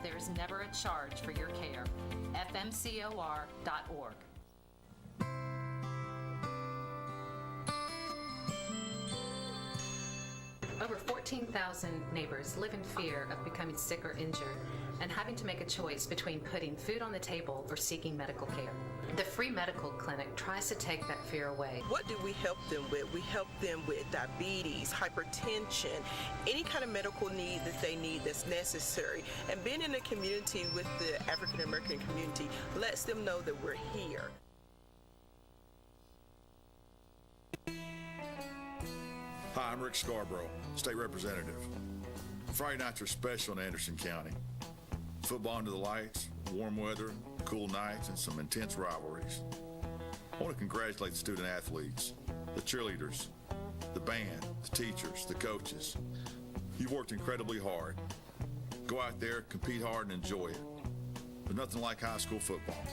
there is never a charge for your care. fmcor.org. Over 14,000 neighbors live in fear of becoming sick or injured and having to make a choice between putting food on the table or seeking medical care. The free medical clinic tries to take that fear away. What do we help them with? We help them with diabetes, hypertension, any kind of medical need that they need that's necessary. And being in a community with the African American community lets them know that we're here. Hi, I'm Rick Scarborough, State Representative. Friday nights are special in Anderson County. Football under the lights, warm weather, cool nights, and some intense rivalries. I want to congratulate the student athletes, the cheerleaders, the band, the teachers, the coaches. You've worked incredibly hard. Go out there, compete hard, and enjoy it. There's nothing like high school football.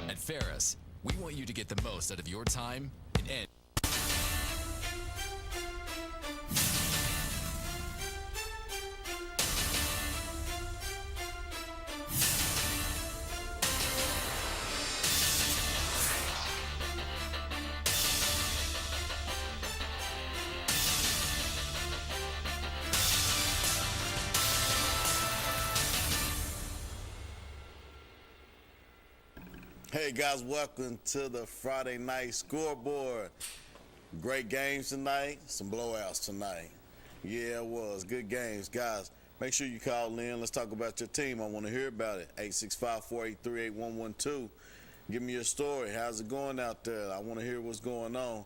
At Ferris, we want you to get the most out of your time and Hey guys, welcome to the Friday Night Scoreboard. Great games tonight, some blowouts tonight. Yeah, it was. Good games. Guys, make sure you call in. Let's talk about your team. I want to hear about it. 865-483-8112. Give me your story. How's it going out there? I want to hear what's going on.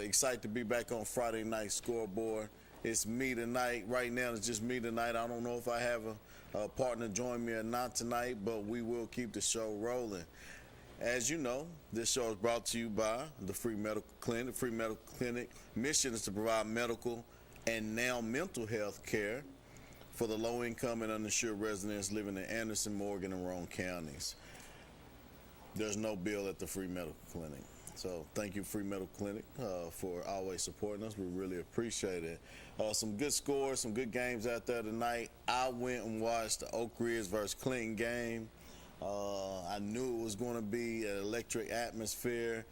Excited to be back on Friday Night Scoreboard. It's me tonight. Right now, it's just me tonight. I don't know if I have a partner join me or not tonight, but we will keep the show rolling. As you know, this show is brought to you by the Free Medical Clinic. The Free Medical Clinic mission is to provide medical and now mental health care for the low-income and uninsured residents living in Anderson, Morgan, and Roane counties. There's no bill at the Free Medical Clinic. So thank you, Free Medical Clinic, for always supporting us. We really appreciate it. Some good scores, some good games out there tonight. I went and watched the Oak Ridge versus Clinton game. I knew it was going to be an electric atmosphere.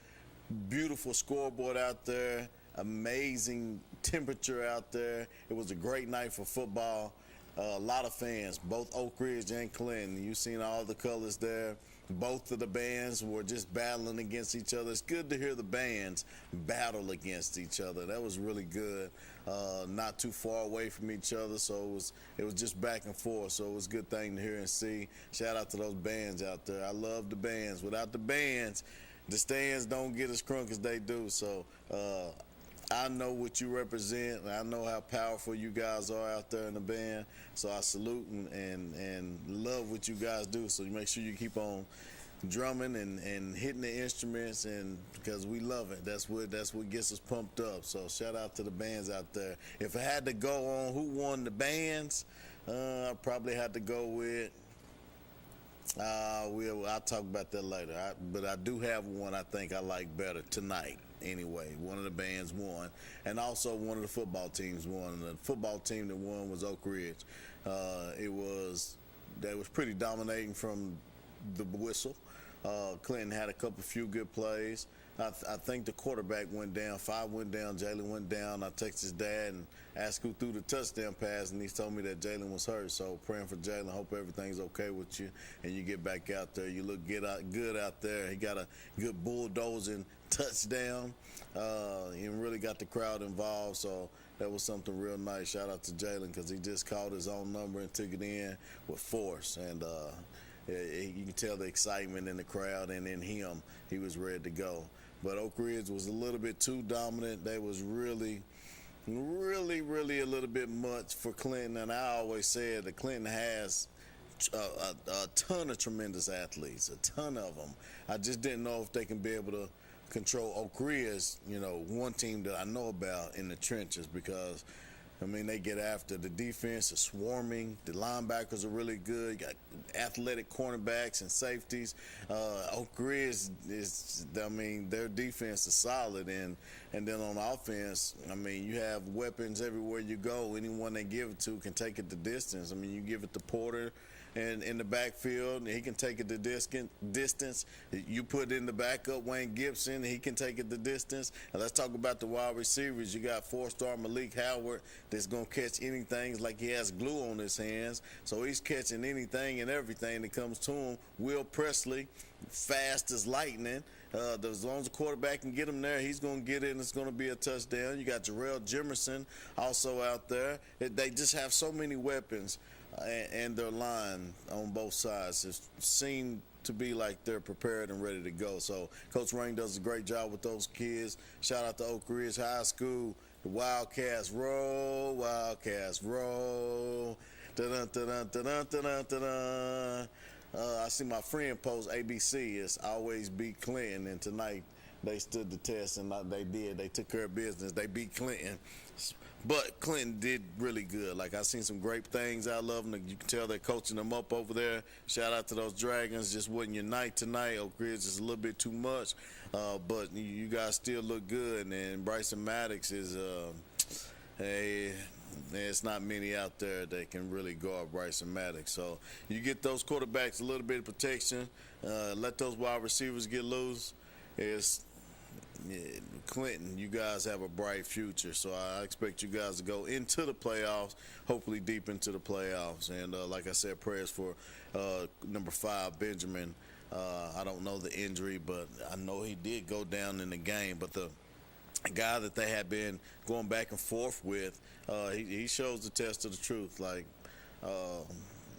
Beautiful scoreboard out there. Amazing temperature out there. It was a great night for football. A lot of fans, both Oak Ridge and Clinton. You've seen all the colors there. Both of the bands were just battling against each other. It's good to hear the bands battle against each other. That was really good. Not too far away from each other, so it was just back and forth. So it was a good thing to hear and see. Shout out to those bands out there. I love the bands. Without the bands, the stands don't get as crunk as they do. So I know what you represent, and I know how powerful you guys are out there in the band. So I salute and love what you guys do. So you make sure you keep on drumming and hitting the instruments, and because we love it. That's what gets us pumped up. So shout out to the bands out there. If I had to go on who won the bands, I probably had to go with. I'll talk about that later. But I do have one I think I like better tonight. Anyway, one of the bands won, and also one of the football teams won. The football team that won was Oak Ridge. They was pretty dominating from the whistle. Clinton had a few good plays. I think the quarterback went down. 5 went down. Jalen went down. I texted his dad and asked who threw the touchdown pass, and he told me that Jalen was hurt. So praying for Jalen. Hope everything's okay with you, and you get back out there. You look good out there. He got a good bulldozing touchdown. He really got the crowd involved. So that was something real nice. Shout out to Jalen because he just called his own number and took it in with force. And you can tell the excitement in the crowd and in him. He was ready to go. But Oak Ridge was a little bit too dominant. They was really a little bit much for Clinton. And I always said that Clinton has a ton of tremendous athletes, a ton of them. I just didn't know if they can be able to control Oak Ridge, one team that I know about in the trenches, because I mean, they get after. The defense is swarming. The linebackers are really good. You got athletic cornerbacks and safeties. Oak Ridge I mean, their defense is solid. And then on offense, I mean, you have weapons everywhere you go. Anyone they give it to can take it the distance. I mean, you give it to Porter and in the backfield, he can take it the distance. You put in the backup Wayne Gibson, he can take it the distance. And let's talk about the wide receivers. You got 4-star Malik Howard that's going to catch anything like he has glue on his hands. So he's catching anything and everything that comes to him. Will Presley, fast as lightning. As long as the quarterback can get him there, he's going to get it, and it's going to be a touchdown. You got Jarrell Jimerson also out there. They just have so many weapons. And their line on both sides seem to be like they're prepared and ready to go. So Coach Rain does a great job with those kids. Shout out to Oak Ridge High School. The Wildcats roll, Wildcats roll. Dun-dun-dun-dun-dun-dun-dun-dun. I see my friend post ABC is always beat Clinton, and tonight they stood the test, and they did. They took care of business. They beat Clinton. But Clinton did really good. Like, I seen some great things out of them. You can tell they're coaching them up over there. Shout out to those Dragons. Just wasn't your night tonight. Oak Ridge is a little bit too much. But you guys still look good. And Bryson Maddox is there's not many out there that can really guard Bryson Maddox. So you get those quarterbacks a little bit of protection. Let those wide receivers get loose. Clinton, you guys have a bright future, so I expect you guys to go into the playoffs, hopefully deep into the playoffs. And like I said, prayers for number 5, Benjamin. I don't know the injury, but I know he did go down in the game. But the guy that they had been going back and forth with, he shows the test of the truth. Like,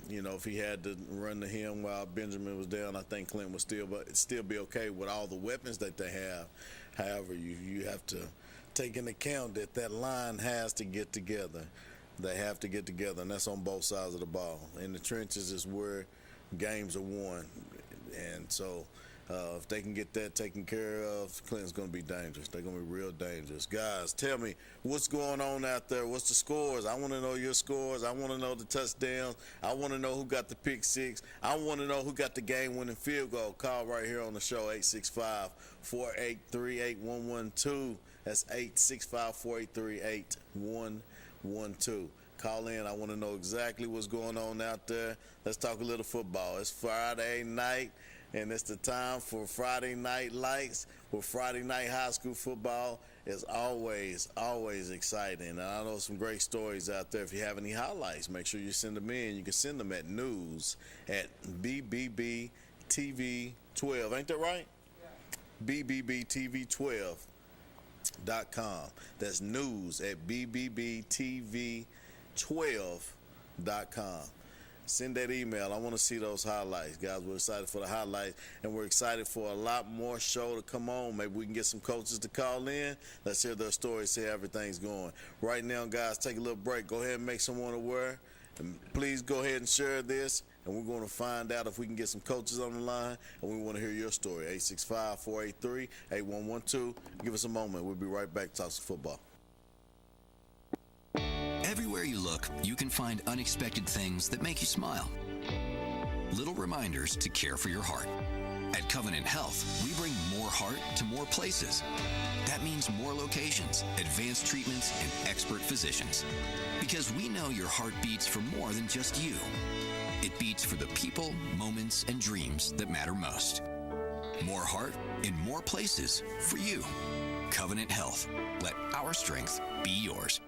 you know, if he had to run to him while Benjamin was down, I think Clinton would still be okay with all the weapons that they have. However, you have to take into account that line has to get together. They have to get together, and that's on both sides of the ball. In the trenches is where games are won. And so if they can get that taken care of, Clinton's going to be dangerous. They're going to be real dangerous. Guys, tell me, what's going on out there? What's the scores? I want to know your scores. I want to know the touchdowns. I want to know who got the pick six. I want to know who got the game-winning field goal. Call right here on the show, 865-483-8112. That's 865-483-8112. Call in. I want to know exactly what's going on out there. Let's talk a little football. It's Friday night, and it's the time for Friday Night Lights. With Friday night high school football is always exciting. And I know some great stories out there. If you have any highlights, make sure you send them in. You can send them at news@BBBTV12. Ain't that right? Yeah. BBBTV12.com. That's news@BBBTV12.com. Send that email. I want to see those highlights. Guys, we're excited for the highlights, and we're excited for a lot more show to come on. Maybe we can get some coaches to call in. Let's hear their stories, see how everything's going. Right now, guys, take a little break. Go ahead and make someone aware. And please go ahead and share this, and we're going to find out if we can get some coaches on the line, and we want to hear your story. 865-483-8112. Give us a moment. We'll be right back to talk some football. Everywhere you look, you can find unexpected things that make you smile. Little reminders to care for your heart. At Covenant Health, we bring more heart to more places. That means more locations, advanced treatments, and expert physicians. Because we know your heart beats for more than just you. It beats for the people, moments, and dreams that matter most. More heart in more places for you. Covenant Health. Let our strength be yours.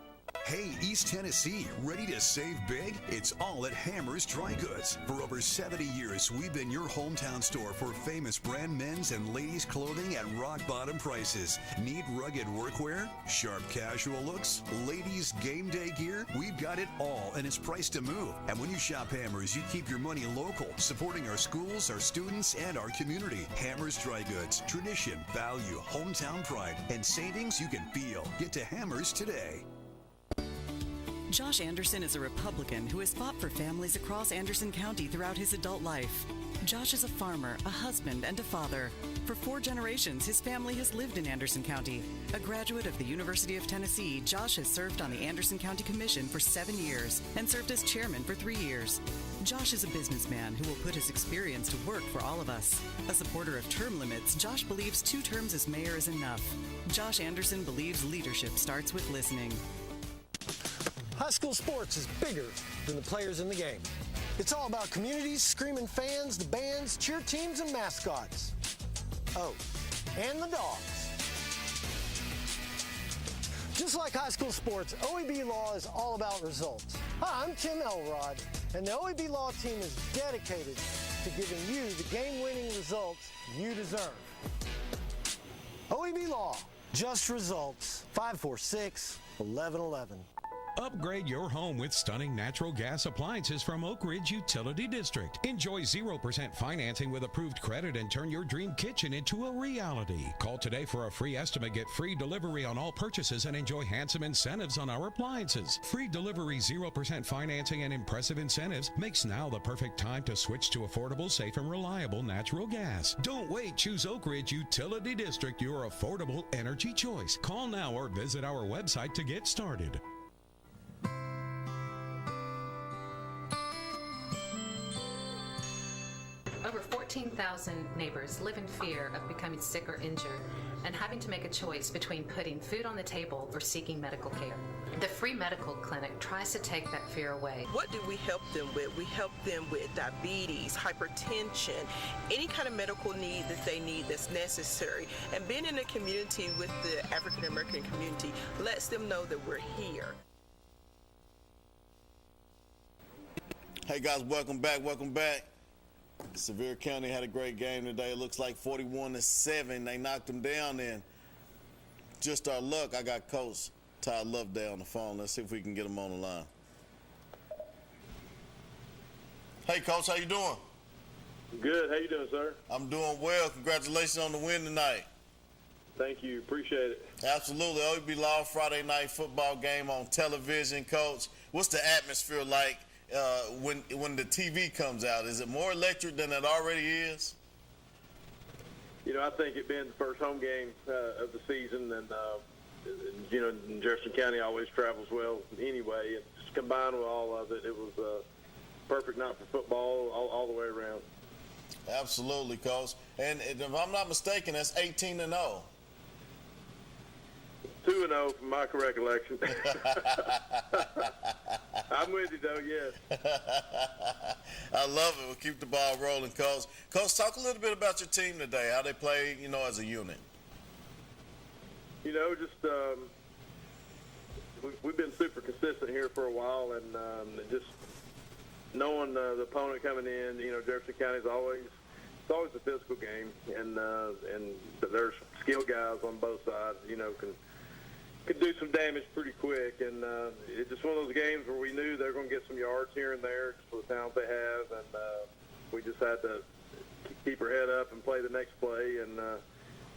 Hey, East Tennessee, ready to save big? It's all at Hammer's Dry Goods. For over 70 years, we've been your hometown store for famous brand men's and ladies' clothing at rock-bottom prices. Need rugged workwear? Sharp casual looks? Ladies' game day gear? We've got it all, and it's priced to move. And when you shop Hammer's, you keep your money local, supporting our schools, our students, and our community. Hammer's Dry Goods. Tradition, value, hometown pride, and savings you can feel. Get to Hammer's today. Josh Anderson is a Republican who has fought for families across Anderson County throughout his adult life. Josh is a farmer, a husband, and a father. For 4 generations, his family has lived in Anderson County. A graduate of the University of Tennessee, Josh has served on the Anderson County Commission for 7 years and served as chairman for 3 years. Josh is a businessman who will put his experience to work for all of us. A supporter of term limits, Josh believes 2 terms as mayor is enough. Josh Anderson believes leadership starts with listening. High school sports is bigger than the players in the game. It's all about communities, screaming fans, the bands, cheer teams, and mascots. Oh, and the dogs. Just like high school sports, OEB Law is all about results. Hi, I'm Tim Elrod, and the OEB Law team is dedicated to giving you the game-winning results you deserve. OEB Law, just results, 546-1111. Upgrade your home with stunning natural gas appliances from Oak Ridge Utility District. Enjoy 0% financing with approved credit and turn your dream kitchen into a reality. Call today for a free estimate, get free delivery on all purchases, and enjoy handsome incentives on our appliances. Free delivery, 0% financing, and impressive incentives makes now the perfect time to switch to affordable, safe, and reliable natural gas. Don't wait. Choose Oak Ridge Utility District, your affordable energy choice. Call now or visit our website to get started. Over 14,000 neighbors live in fear of becoming sick or injured and having to make a choice between putting food on the table or seeking medical care. The free medical clinic tries to take that fear away. What do we help them with? We help them with diabetes, hypertension, any kind of medical need that they need that's necessary. And being in a community with the African American community lets them know that we're here. Hey guys, welcome back. Sevier County had a great game today. It looks like 41-7. They knocked them down, and just our luck, I got Coach Todd Loveday on the phone. Let's see if we can get him on the line. Hey, Coach, how you doing? Good. How you doing, sir? I'm doing well. Congratulations on the win tonight. Thank you. Appreciate it. Absolutely. OEB Law Friday night football game on television, Coach. What's the atmosphere like when the TV comes out? Is it more electric than it already is? You know, I think it being the first home game of the season, and you know, Jefferson County always travels well anyway. And just combined with all of it, it was a perfect night for football all the way around. Absolutely, Coach. And if I'm not mistaken, that's 18-0. 2-0 from my recollection. I'm with you, though, yes. I love it. We'll keep the ball rolling, Coach. Coach, talk a little bit about your team today, how they play, you know, as a unit. You know, just we've been super consistent here for a while, and just knowing the opponent coming in, you know, Jefferson County is always a physical game, and there's skilled guys on both sides, you know, can do some damage pretty quick, and it's just one of those games where we knew they were going to get some yards here and there just for the talent they have, and we just had to keep our head up and play the next play, and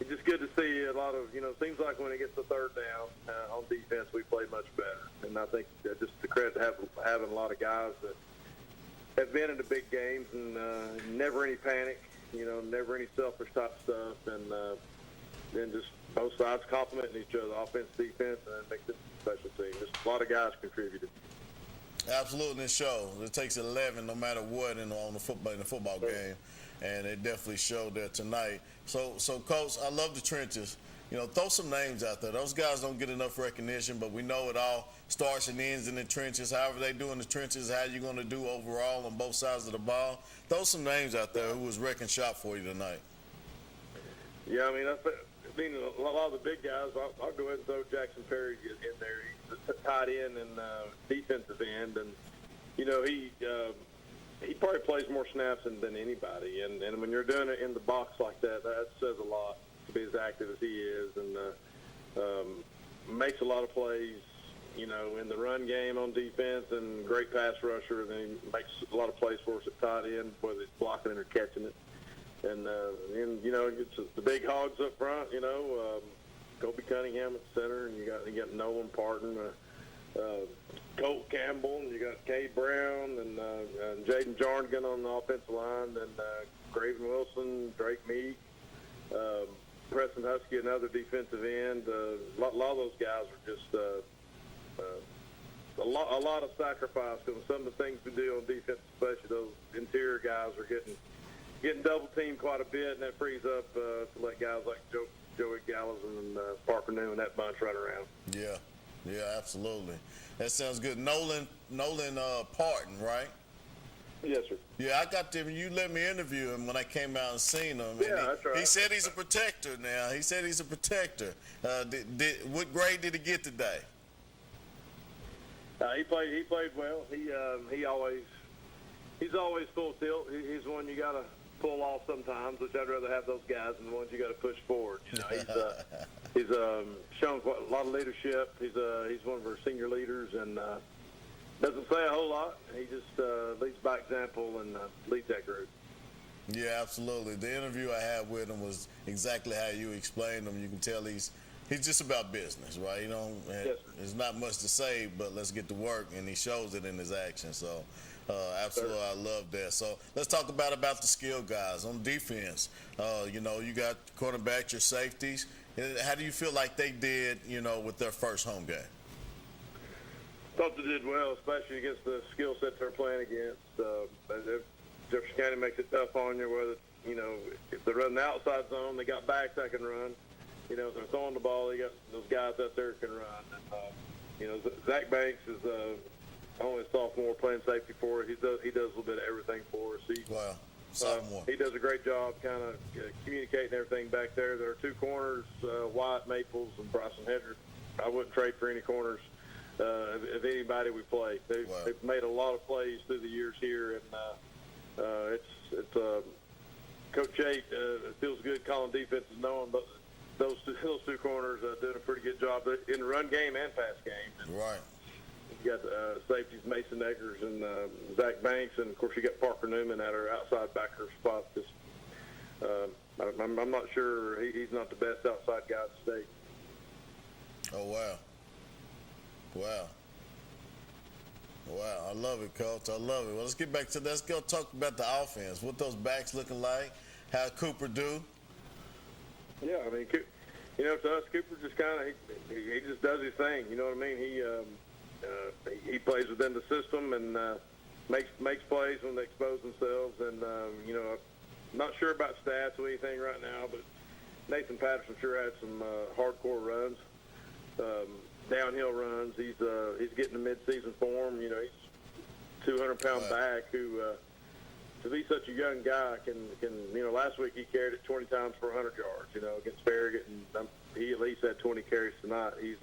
it's just good to see a lot of, you know, it seems like when it gets to third down on defense, we play much better, and I think just the credit to having a lot of guys that have been in the big games and never any panic, you know, never any selfish type stuff, and then just both sides complementing each other, offense, defense, and it makes it a special team. Just a lot of guys contributed. Absolutely, it shows. It takes 11 no matter what in the football game, and it definitely showed there tonight. So, Coach, I love the trenches. You know, throw some names out there. Those guys don't get enough recognition, but we know it all starts and ends in the trenches. However they do in the trenches, how you're going to do overall on both sides of the ball. Throw some names out there who was wrecking shop for you tonight. Yeah, I mean, a lot of the big guys, I'll go ahead and throw Jackson Perry in there. He's a tight end and defensive end, and you know he probably plays more snaps than anybody. And when you're doing it in the box like that, that says a lot to be as active as he is, and makes a lot of plays. You know, in the run game on defense, and great pass rusher. And then he makes a lot of plays for us at tight end, whether it's blocking it or catching it. And you know, it's the big hogs up front. You know, Kobe Cunningham at center, and you got Nolan Parton, Colt Campbell, and you got Kay Brown and Jaden Jarnigan on the offensive line, and Graven Wilson, Drake Meek, Preston Husky, another defensive end. A lot of those guys are just a lot of sacrifice, because some of the things we do on defense, especially those interior guys, are getting double teamed quite a bit, and that frees up to let guys like Joey Gallows and Parker Newman, that bunch run around. Yeah, absolutely. That sounds good. Nolan Parton, right? Yes, sir. Yeah, I got him. You let me interview him when I came out and seen him. Yeah, that's right. He said he's a protector now. He said he's a protector. What grade did he get today? He played well. He's always full tilt. He's one you got to pull off sometimes, which I'd rather have those guys than the ones you got to push forward. You know, he's shown quite a lot of leadership. He's one of our senior leaders, and doesn't say a whole lot. He just leads by example and leads that group. Yeah, absolutely. The interview I had with him was exactly how you explained him. You can tell he's just about business, right? You know, yes, there's not much to say, but let's get to work, and he shows it in his action. So, absolutely, I love that. So, let's talk about the skill guys on defense. You know, you got quarterbacks, your safeties. How do you feel like they did, you know, with their first home game? Thought they did well, especially against the skill sets they're playing against. Jefferson County makes it tough on you, whether, you know, if they run the outside zone, they got backs that can run. You know, if they're throwing the ball, they got those guys out there that can run. And, you know, Zach Banks is only a sophomore playing safety for us. He does a little bit of everything for us. Wow. Sophomore. He does a great job kind of communicating everything back there. There are two corners, Wyatt Maples and Bryson Hedrick. I wouldn't trade for any corners of anybody we play. They've made a lot of plays through the years here, and it's Coach 8 feels good calling defenses, knowing those two corners doing a pretty good job in the run game and pass game. And right. You got safeties Mason Eggers and Zach Banks, and of course you got Parker Newman at our outside backer spot. I'm not sure he's not the best outside guy in the state. Oh wow. I love it, Coach. I love it. Well, let's go talk about the offense. What those backs looking like? How Cooper do? Yeah, I mean, you know, to us, Cooper just kind of he just does his thing. You know what I mean? He plays within the system and makes plays when they expose themselves. And you know, I'm not sure about stats or anything right now, but Nathan Patterson sure had some hardcore runs, downhill runs. He's getting the midseason form. You know, he's 200-pound back who. To be such a young guy can you know, last week he carried it 20 times for 100 yards, you know, against Farragut, and he at least had 20 carries tonight. He's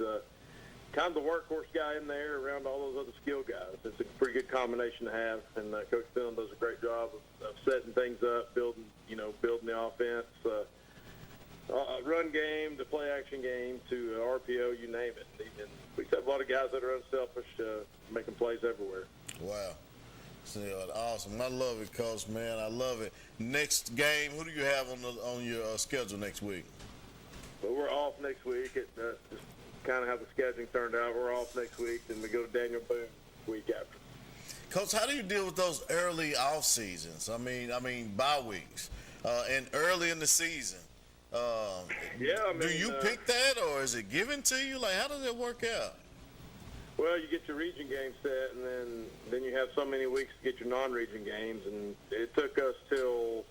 kind of the workhorse guy in there around all those other skill guys. It's a pretty good combination to have, and Coach Dillon does a great job of setting things up, building the offense, run game to play action game to RPO, you name it. And we have a lot of guys that are unselfish, making plays everywhere. Wow. Awesome. I love it, Coach, man. I love it. Next game, who do you have on your schedule next week? Well, we're off next week. Just kind of how the scheduling turned out. We're off next week, and we go to Daniel Boone the week after. Coach, how do you deal with those early off seasons? I mean, bye weeks and early in the season. Yeah, I mean, do you pick that, or is it given to you? Like, how does it work out? Well, you get your region game set, and then you have so many weeks to get your non-region games, and it took us till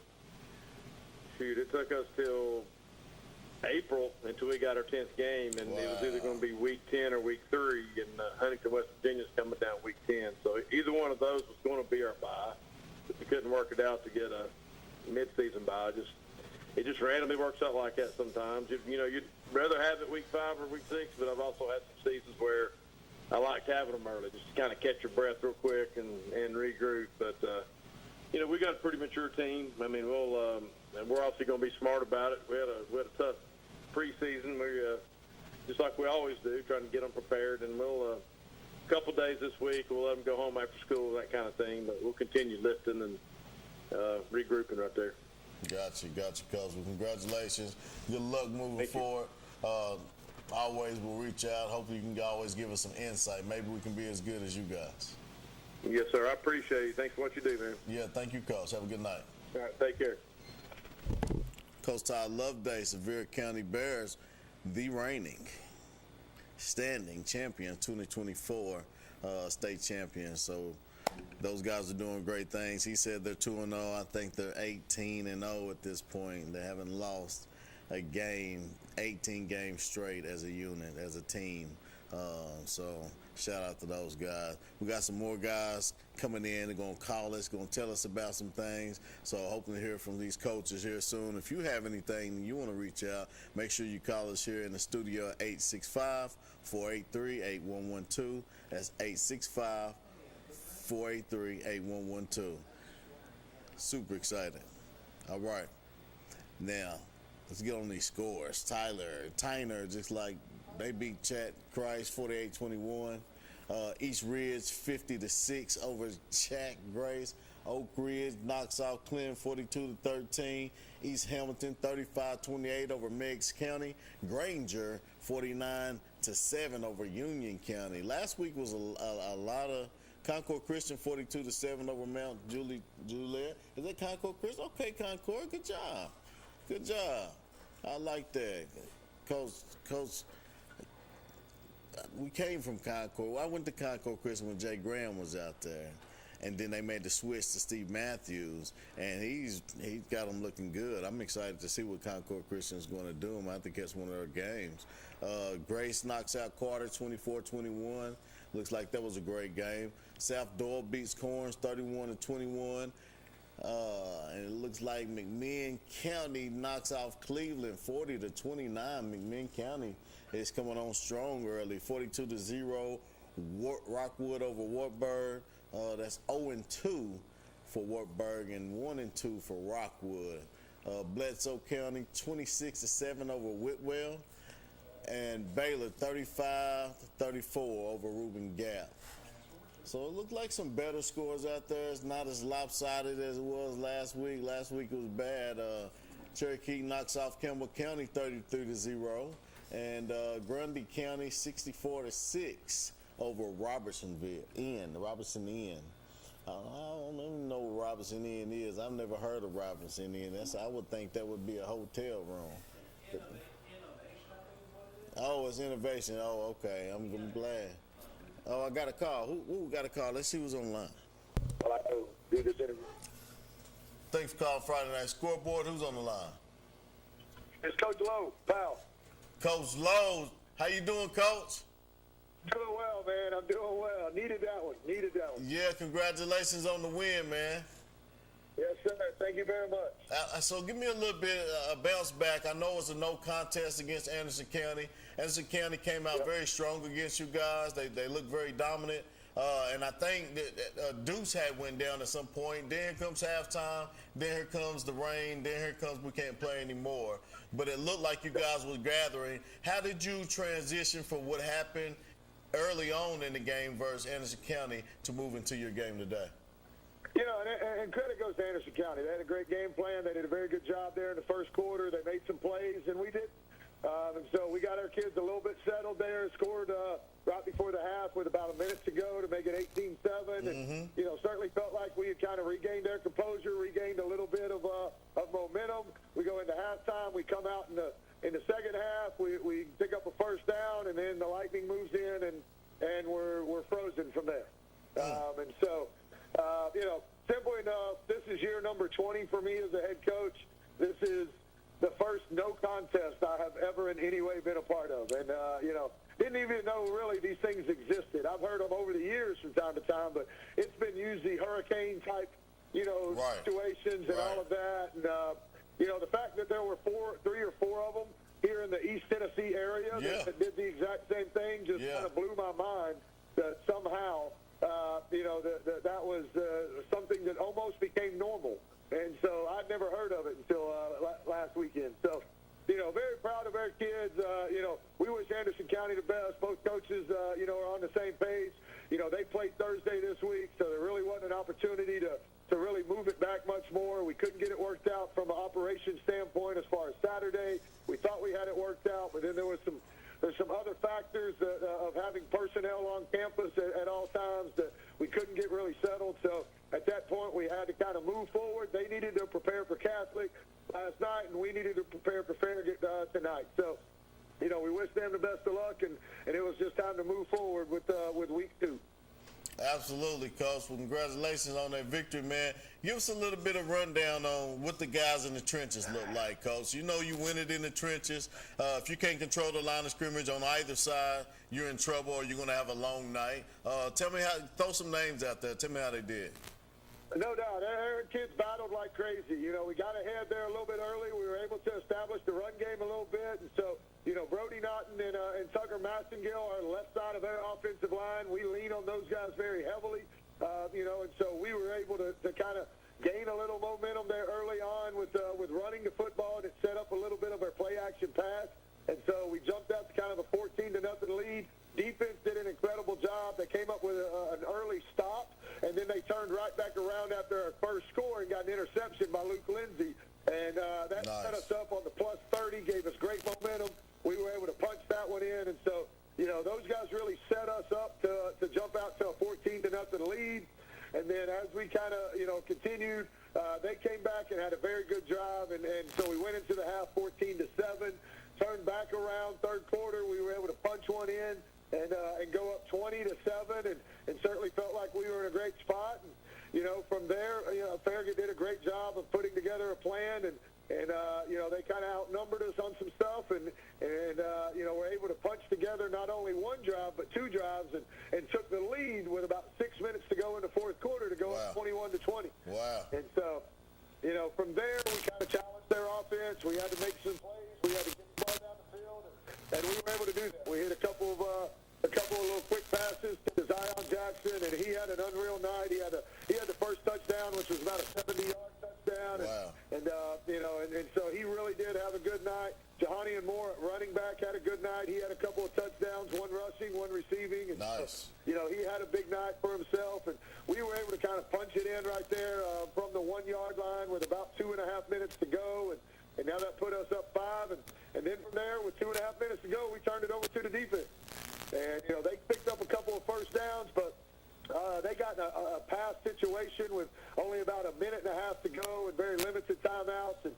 April until we got our 10th game, and it was either going to be week 10 or week 3, and Huntington, West Virginia's coming down week 10. So either one of those was going to be our bye, but we couldn't work it out to get a mid-season bye. It just randomly works out like that sometimes. You know, you'd rather have it week 5 or week 6, but I've also had some seasons where I liked having them early, just to kind of catch your breath real quick and regroup. But, you know, we got a pretty mature team. I mean, and we're obviously going to be smart about it. We had a tough preseason. We just like we always do, trying to get them prepared. And we'll a couple days this week, we'll let them go home after school, that kind of thing. But we'll continue lifting and regrouping right there. Gotcha, Coach. Well, congratulations. Good luck moving forward. always will reach out. Hopefully you can always give us some insight. Maybe we can be as good as you guys. Yes, sir. I appreciate it. Thanks for what you do, man. Yeah, thank you, Coach. Have a good night. All right, take care. Coach Todd Loveday, Sevier County Bears, the reigning standing champion, 2024 state champion. So those guys are doing great things. He said they're 2-0. I think they're 18-0 at this point. They haven't lost a game, 18 games straight as a unit, as a team. So shout out to those guys. We got some more guys coming in. They're going to call us, going to tell us about some things. So hoping to hear from these coaches here soon. If you have anything you want to reach out, make sure you call us here in the studio at 865-483-8112. That's 865-483-8112. Super excited. All right. Now, let's get on these scores. Tyner, just like they beat Chat Christ 48-21. East Ridge 50-6 over Chat Grace. Oak Ridge knocks off Clinton 42-13. East Hamilton 35-28 over Meigs County. Granger 49-7 over Union County. Last week was a lot of Concord Christian 42-7 over Mount Juliet. Is that Concord Christian? Okay, Concord, good job. Good job. I like that. Coach, we came from Concord. I went to Concord Christian when Jay Graham was out there. And then they made the switch to Steve Matthews, and he's got them looking good. I'm excited to see what Concord Christian's going to do. I think that's one of their games. Grace knocks out Carter 24-21. Looks like that was a great game. South Doyle beats Corns 31-21. And it looks like McMinn County knocks off Cleveland 40-29. McMinn County is coming on strong early, 42-0. Rockwood over Wartburg. That's 0-2 for Wartburg and 1-2 for Rockwood. Bledsoe County 26-7 over Whitwell, and Baylor 35-34 over Reuben Gap. So it looked like some better scores out there. It's not as lopsided as it was last week. Last week it was bad. Cherokee knocks off Campbell County 33-0, and Grundy County 64-6 over Robertson Inn. I don't even know what Robertson Inn is. I've never heard of Robertson Inn. I would think that would be a hotel room. Oh, it's Innovation. Oh, okay. I'm glad. Oh, I got a call. Who got a call? Let's see who's online. Well, I do this interview. Thanks for calling Friday Night Scoreboard. Who's on the line? It's Coach Lowe, pal. Coach Lowe. How you doing, Coach? Doing well, man. I'm doing well. Needed that one. Yeah, congratulations on the win, man. Yes, sir. Thank you very much. So give me a little bit of bounce back. I know it was a no contest against Anderson County. Anderson County came out very strong against you guys. They looked very dominant. And I think that Deuce had went down at some point. Then here comes halftime. Then here comes the rain. Then here comes we can't play anymore. But it looked like you guys were gathering. How did you transition from what happened early on in the game versus Anderson County to move into your game today? You know, and credit goes to Anderson County. They had a great game plan. They did a very good job there in the first quarter. They made some plays, and we did. And so we got our kids a little bit settled there, scored right before the half with about a minute to go to make it 18-7. And, you know, certainly felt like we had kind of regained our composure, regained a little bit of momentum. We go into halftime. We come out in the second half. We pick up a first down, and then the Lightning moves in, and we're frozen from there. And so, you know, simple enough, this is year number 20 for me as a head coach. This is the first no contest I have ever in any way been a part of. And, you know, didn't even know really these things existed. I've heard them over the years from time to time, but it's been usually hurricane-type, you know, situations and all of that. And, you know, the fact that there were 3 or 4 of them here in the East Tennessee area that did the exact same thing just kind of blew my mind that somehow, you know, that was something that almost became normal. And so I'd never heard of it until last weekend. So, you know, very proud of our kids. You know, we wish Anderson County the best. Both coaches, you know, are on the same page. You know, they played Thursday this week, so there really wasn't an opportunity to really move it back much more. We couldn't get it worked out from an operation standpoint as far as Saturday. We thought we had it worked out, but then there was some there's some other factors of having personnel on campus at all times that we couldn't get really settled. So at that point, we had to kind of move forward. They needed to prepare for Catholic last night, and we needed to prepare for Farragut tonight. So, you know, we wish them the best of luck, and it was just time to move forward with week 2. Absolutely, Coach. Well, congratulations on that victory, man. Give us a little bit of rundown on what the guys in the trenches look like, Coach. You know you win it in the trenches. If you can't control the line of scrimmage on either side, you're in trouble or you're going to have a long night. Tell me throw some names out there. Tell me how they did. No doubt. Our kids battled like crazy. You know, we got ahead there a little bit early. We were able to establish the run game a little bit. And so, you know, Brody Naughton and Tucker Massengill are the left side of our offensive line. We lean on those guys very heavily, you know, and so we were able to kind of gain a little momentum there early on with running the football, and it set up a little bit of our play-action pass. And so we jumped out to kind of a 14-0 lead. Defense did an incredible job. They came up with an early stop, and then they turned right back around after our first score and got an interception by Luke Lindsay. And that set us up on the plus 30, gave us great momentum. We were able to punch that one in. And so, you know, those guys really set us up to jump out to a 14-0 lead. And then as we kind of, you know, continued, they came back and had a very good drive. And so we went into the half 14-7, turned back around third quarter. We were able to punch one in and go up 20-7, and certainly felt like we were in a great spot. And, you know, from there, you know, Farragut did a great job of putting together a plan, and you know, they kind of outnumbered us on some stuff, and you know, we're able to punch together not only one drive but 2 drives, and took the lead with about 6 minutes to go in the fourth quarter to go up 21-20. Wow. And so, you know, from there we kind of challenged their offense. We had to make some plays. We had to get the ball down the field, and we were able to do that. We hit a couple of little quick passes to Zion Jackson, and he had an unreal night. He had the first touchdown, which was about a 70-yard touchdown. Wow. And you know, and so he really did have a good night. Jahani and Moore, running back, had a good night. He had a couple of touchdowns, one rushing, one receiving. And nice. So, you know, he had a big night for himself, and we were able to kind of punch it in right there from the 1-yard line with about 2.5 minutes to go, and now that put us up 5, and then from there, with 2.5 minutes to go, we turned it over to the defense. And, you know, they picked up a couple of first downs, but they got in a pass situation with only about a minute and a half to go and very limited timeouts, and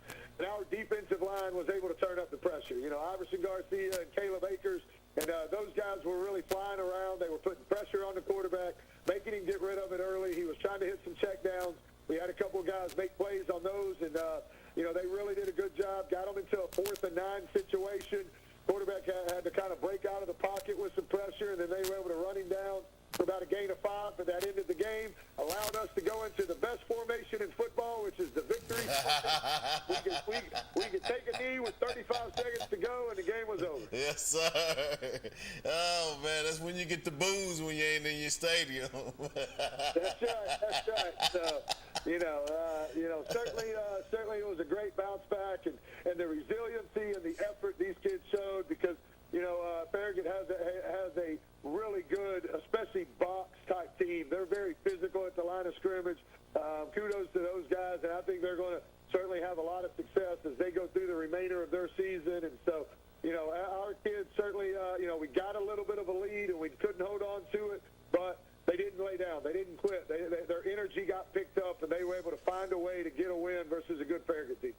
our defensive line was able to turn up the pressure. You know, Iverson Garcia and Caleb Akers, and those guys were really flying around. They were putting pressure on the quarterback, making him get rid of it early. He was trying to hit some checkdowns. We had a couple of guys make plays on those, and, you know, they really did a good job, got them into a 4th and 9 situation. Quarterback had to kind of break out of the pocket with some pressure, and then they were able to run him down for about a gain of 5, but that ended the game, allowed us to go into the best formation in football, which is the victory. we could take a knee with 35 seconds to go, and the game was over. Yes, sir. Oh, man, that's when you get the booze when you ain't in your stadium. That's right. So, you know, certainly it was a great bounce back, and the resiliency and the effort these kids showed, because, you know, Farragut has a really good, especially box-type team. They're very physical at the line of scrimmage. Kudos to those guys, and I think they're going to certainly have a lot of success as they go through the remainder of their season. And so, you know, our kids certainly, you know, we got a little bit of a lead, and we couldn't hold on to it, but they didn't lay down. They didn't quit. Their energy got picked up, and they were able to find a way to get a win versus a good Farragut team.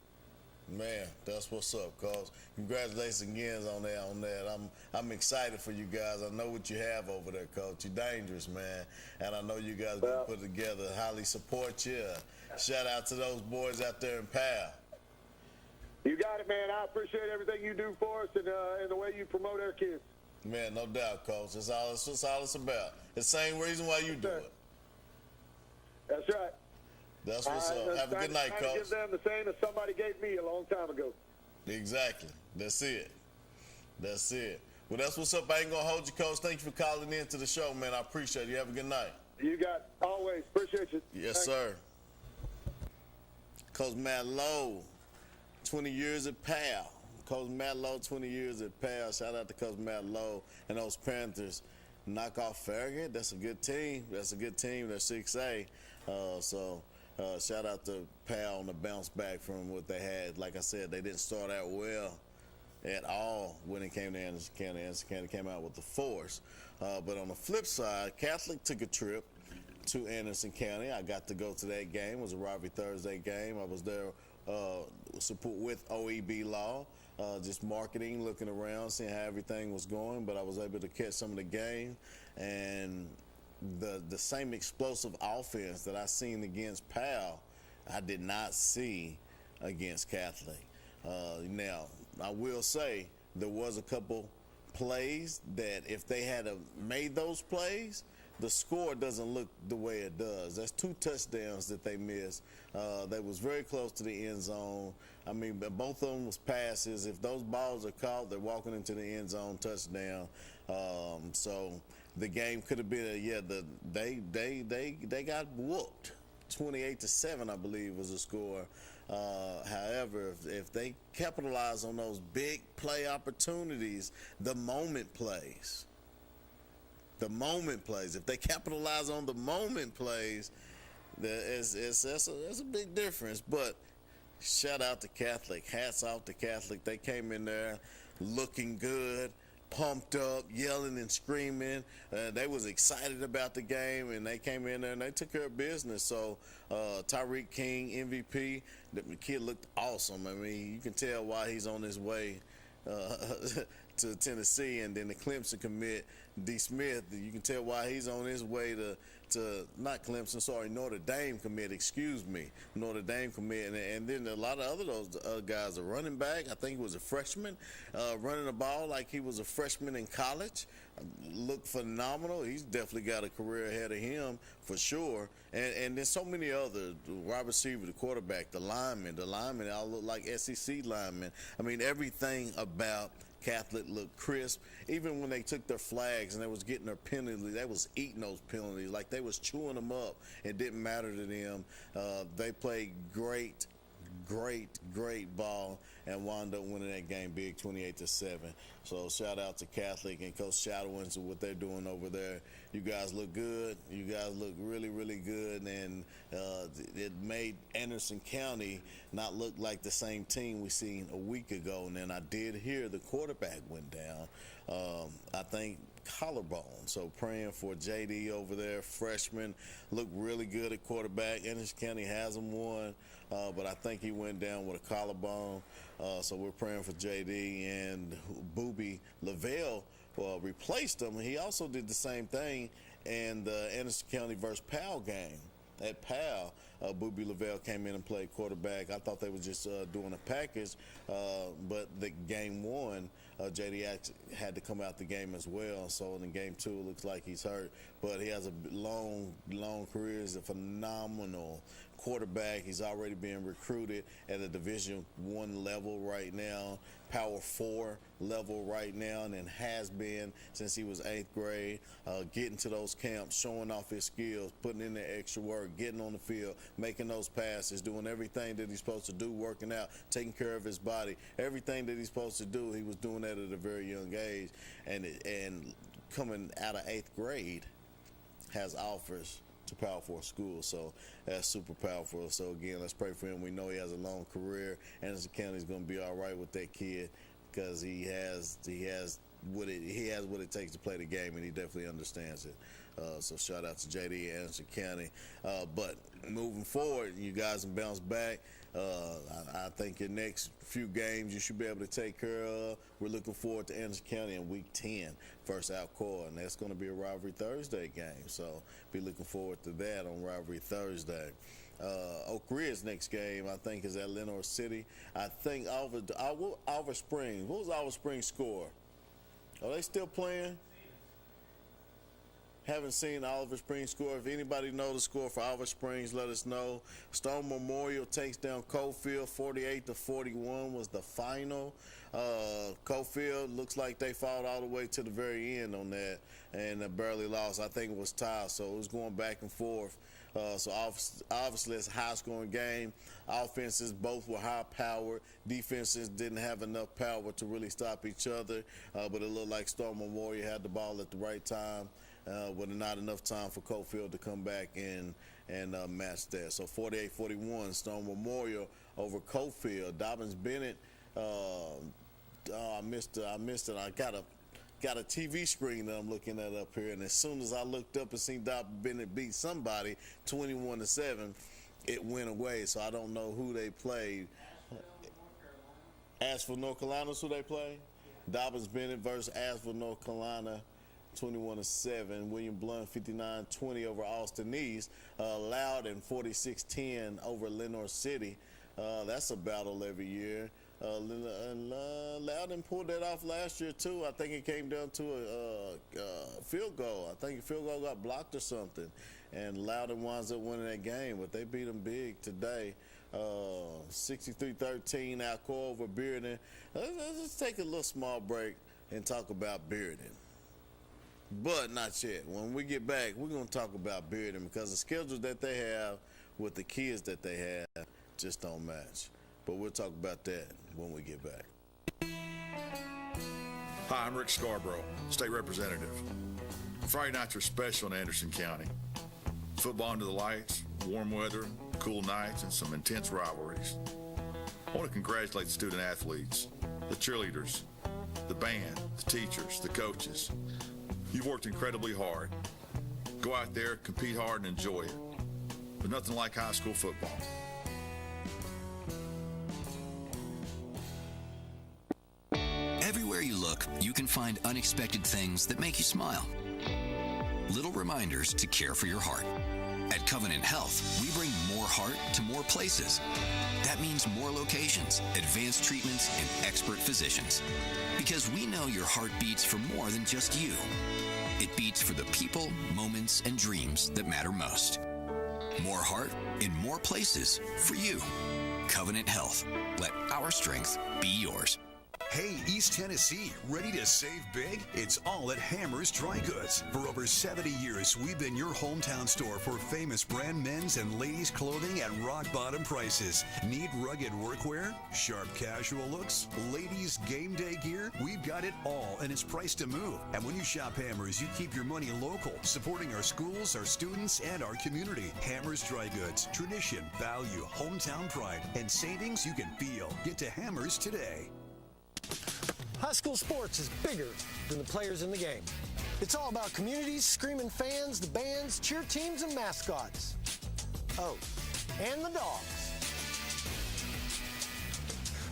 Man, that's what's up, Coach. Congratulations again on that. I'm excited for you guys. I know what you have over there, Coach. You're dangerous, man. And I know you guys will put it together. Highly support you. Shout out to those boys out there in Pal. You got it, man. I appreciate everything you do for us and the way you promote our kids. Man, no doubt, Coach. That's all it's about. The same reason why you do it. That's right. That's what's up. Have a good night, Coach. Give them the same as somebody gave me a long time ago. Exactly. That's it. Well, that's what's up. I ain't going to hold you, Coach. Thank you for calling in to the show, man. I appreciate it. You have a good night. You got it. Always. Appreciate you. Yes, sir. Coach Matt Lowe, 20 years at Pal. Coach Matt Lowe, 20 years at Pal. Shout out to Coach Matt Lowe and those Panthers. Knock off Farragut. That's a good team. They're 6A. Shout out to Pal on the bounce back from what they had. Like I said, they didn't start out well. at all when it came to Anderson County. Anderson County came out with the force. But on the flip side, Catholic took a trip to Anderson County. I got to go to that game. It was a Rivalry Thursday game. I was there support with OEB Law, just marketing, looking around, seeing how everything was going. But I was able to catch some of the game, and the same explosive offense that I seen against Powell, I did not see against Catholic. Now, I will say there was a couple plays that if they had made those plays, the score doesn't look the way it does. That's 2 touchdowns that they missed. That was very close to the end zone. I mean, both of them was passes. If those balls are caught, they're walking into the end zone touchdown. So the game could have been they got whooped. 28-7, I believe, was the score. However, if they capitalize on those big play opportunities, the moment plays. If they capitalize on the moment plays, that's a big difference. But shout out to Catholic. Hats off to Catholic. They came in there looking good, pumped up, yelling and screaming. They was excited about the game, and they came in there and they took care of business. So Tyreek King, MVP, the kid looked awesome. I mean, you can tell why he's on his way to Tennessee. And then the Clemson commit, D. Smith, you can tell why he's on his way to not Clemson, sorry, Notre Dame commit, Notre Dame commit. And then a lot of those other guys, a running back, I think he was a freshman, running the ball like he was a freshman in college, looked phenomenal. He's definitely got a career ahead of him for sure. And there's so many others, the wide receiver, the quarterback, the linemen all look like SEC linemen. I mean, everything about Catholic looked crisp. Even when they took their flags and they was getting their penalties, they was eating those penalties like they was chewing them up. It didn't matter to them. They played great ball and wound up winning that game big, 28-7. So shout out to Catholic and Coach Shadowins and what they're doing over there. You guys look good. You guys look really, really good, and it made Anderson County not look like the same team we seen a week ago. And then I did hear the quarterback went down. I think collarbone. So praying for JD over there, freshman, looked really good at quarterback. Anderson County has him one, but I think he went down with a collarbone. So we're praying for JD, and Booby Lavelle replaced him. He also did the same thing in the Anderson County versus Powell game. At Powell, Booby Lavelle came in and played quarterback. I thought they were just doing a package, but the game one, JD had to come out the game as well. So in game 2, it looks like he's hurt, but he has a long career. He's a phenomenal quarterback. He's already being recruited at a Division I level right now, Power 4 level right now, and then has been since he was 8th grade, getting to those camps, showing off his skills, putting in the extra work, getting on the field, making those passes, doing everything that he's supposed to do, working out, taking care of his body. Everything that he's supposed to do, he was doing that at a very young age, and coming out of 8th grade has offers to Power 4 schools, so that's super powerful. So again, let's pray for him. We know he has a long career. Anderson County is going to be all right with that kid because he has what it takes to play the game, and he definitely understands it. So shout out to JD and Anderson County. But moving forward, you guys can bounce back. I think your next few games you should be able to take care of. We're looking forward to Anderson County in Week 10 versus Alcoa, and that's going to be a Rivalry Thursday game. So be looking forward to that on Rivalry Thursday. Oak Ridge next game, I think, is at Lenore City. I think Oliver Springs. What was Oliver Springs' score? Are they still playing? Haven't seen Oliver Springs score. If anybody knows the score for Oliver Springs, let us know. Stone Memorial takes down Cofield. 48-41 was the final. Cofield looks like they fought all the way to the very end on that and barely lost. I think it was tied, so it was going back and forth. So obviously it's a high-scoring game. Offenses both were high-powered. Defenses didn't have enough power to really stop each other, but it looked like Stone Memorial had the ball at the right time. With not enough time for Cofield to come back and match that. So 48-41, Stone Memorial over Cofield. Dobbins Bennett I missed it. I got a TV screen that I'm looking at up here, and as soon as I looked up and seen Dr. Bennett beat somebody 21-7, it went away. So I don't know who they played. Asheville, North Carolina is who they play. Dobbins Bennett versus Asheville, North Carolina, 21-7. William Blunt 59-20 over Austin East. Loudon 46-10 over Lenoir City. That's a battle every year. Loudon pulled that off last year too. I think it came down to a field goal. I think the field goal got blocked or something, and Loudon winds up winning that game. But they beat them big today, 63-13. Alcoa over Bearden. Let's just take a little small break and talk about Bearden. But not yet. When we get back, we're gonna talk about Bearden because the schedule that they have with the kids that they have just don't match. But we'll talk about that when we get back. Hi, I'm Rick Scarborough, State Representative. Friday nights are special in Anderson County. Football under the lights, warm weather, cool nights, and some intense rivalries. I want to congratulate the student athletes, the cheerleaders, the band, the teachers, the coaches. You've worked incredibly hard. Go out there, compete hard, and enjoy it. There's nothing like high school football. Everywhere you look, you can find unexpected things that make you smile. Little reminders to care for your heart. At Covenant Health, we bring more heart to more places. That means more locations, advanced treatments, and expert physicians. Because we know your heart beats for more than just you. It beats for the people, moments, and dreams that matter most. More heart in more places for you. Covenant Health. Let our strength be yours. Hey, East Tennessee, ready to save big? It's all at Hammer's Dry Goods. For over 70 years, we've been your hometown store for famous brand men's and ladies' clothing at rock-bottom prices. Need rugged workwear? Sharp casual looks? Ladies' game day gear? We've got it all, and it's priced to move. And when you shop Hammer's, you keep your money local, supporting our schools, our students, and our community. Hammer's Dry Goods. Tradition, value, hometown pride, and savings you can feel. Get to Hammer's today. High school sports is bigger than the players in the game. It's all about communities, screaming fans, the bands, cheer teams, and mascots. Oh, and the dogs.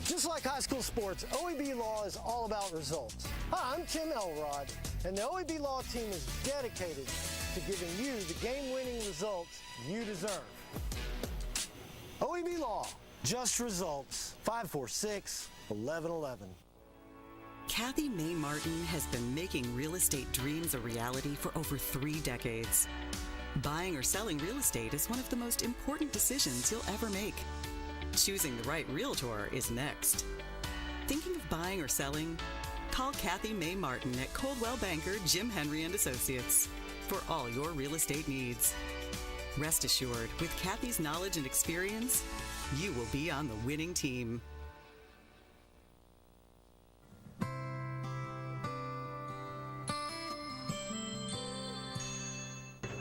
Just like high school sports, OEB Law is all about results. Hi, I'm Tim Elrod, and the OEB Law team is dedicated to giving you the game-winning results you deserve. OEB Law, just results, 546-1111. Kathy May Martin has been making real estate dreams a reality for over 3 decades. Buying or selling real estate is one of the most important decisions you'll ever make. Choosing the right realtor is next. Thinking of buying or selling? Call Kathy May Martin at Coldwell Banker Jim Henry & Associates for all your real estate needs. Rest assured, with Kathy's knowledge and experience, you will be on the winning team.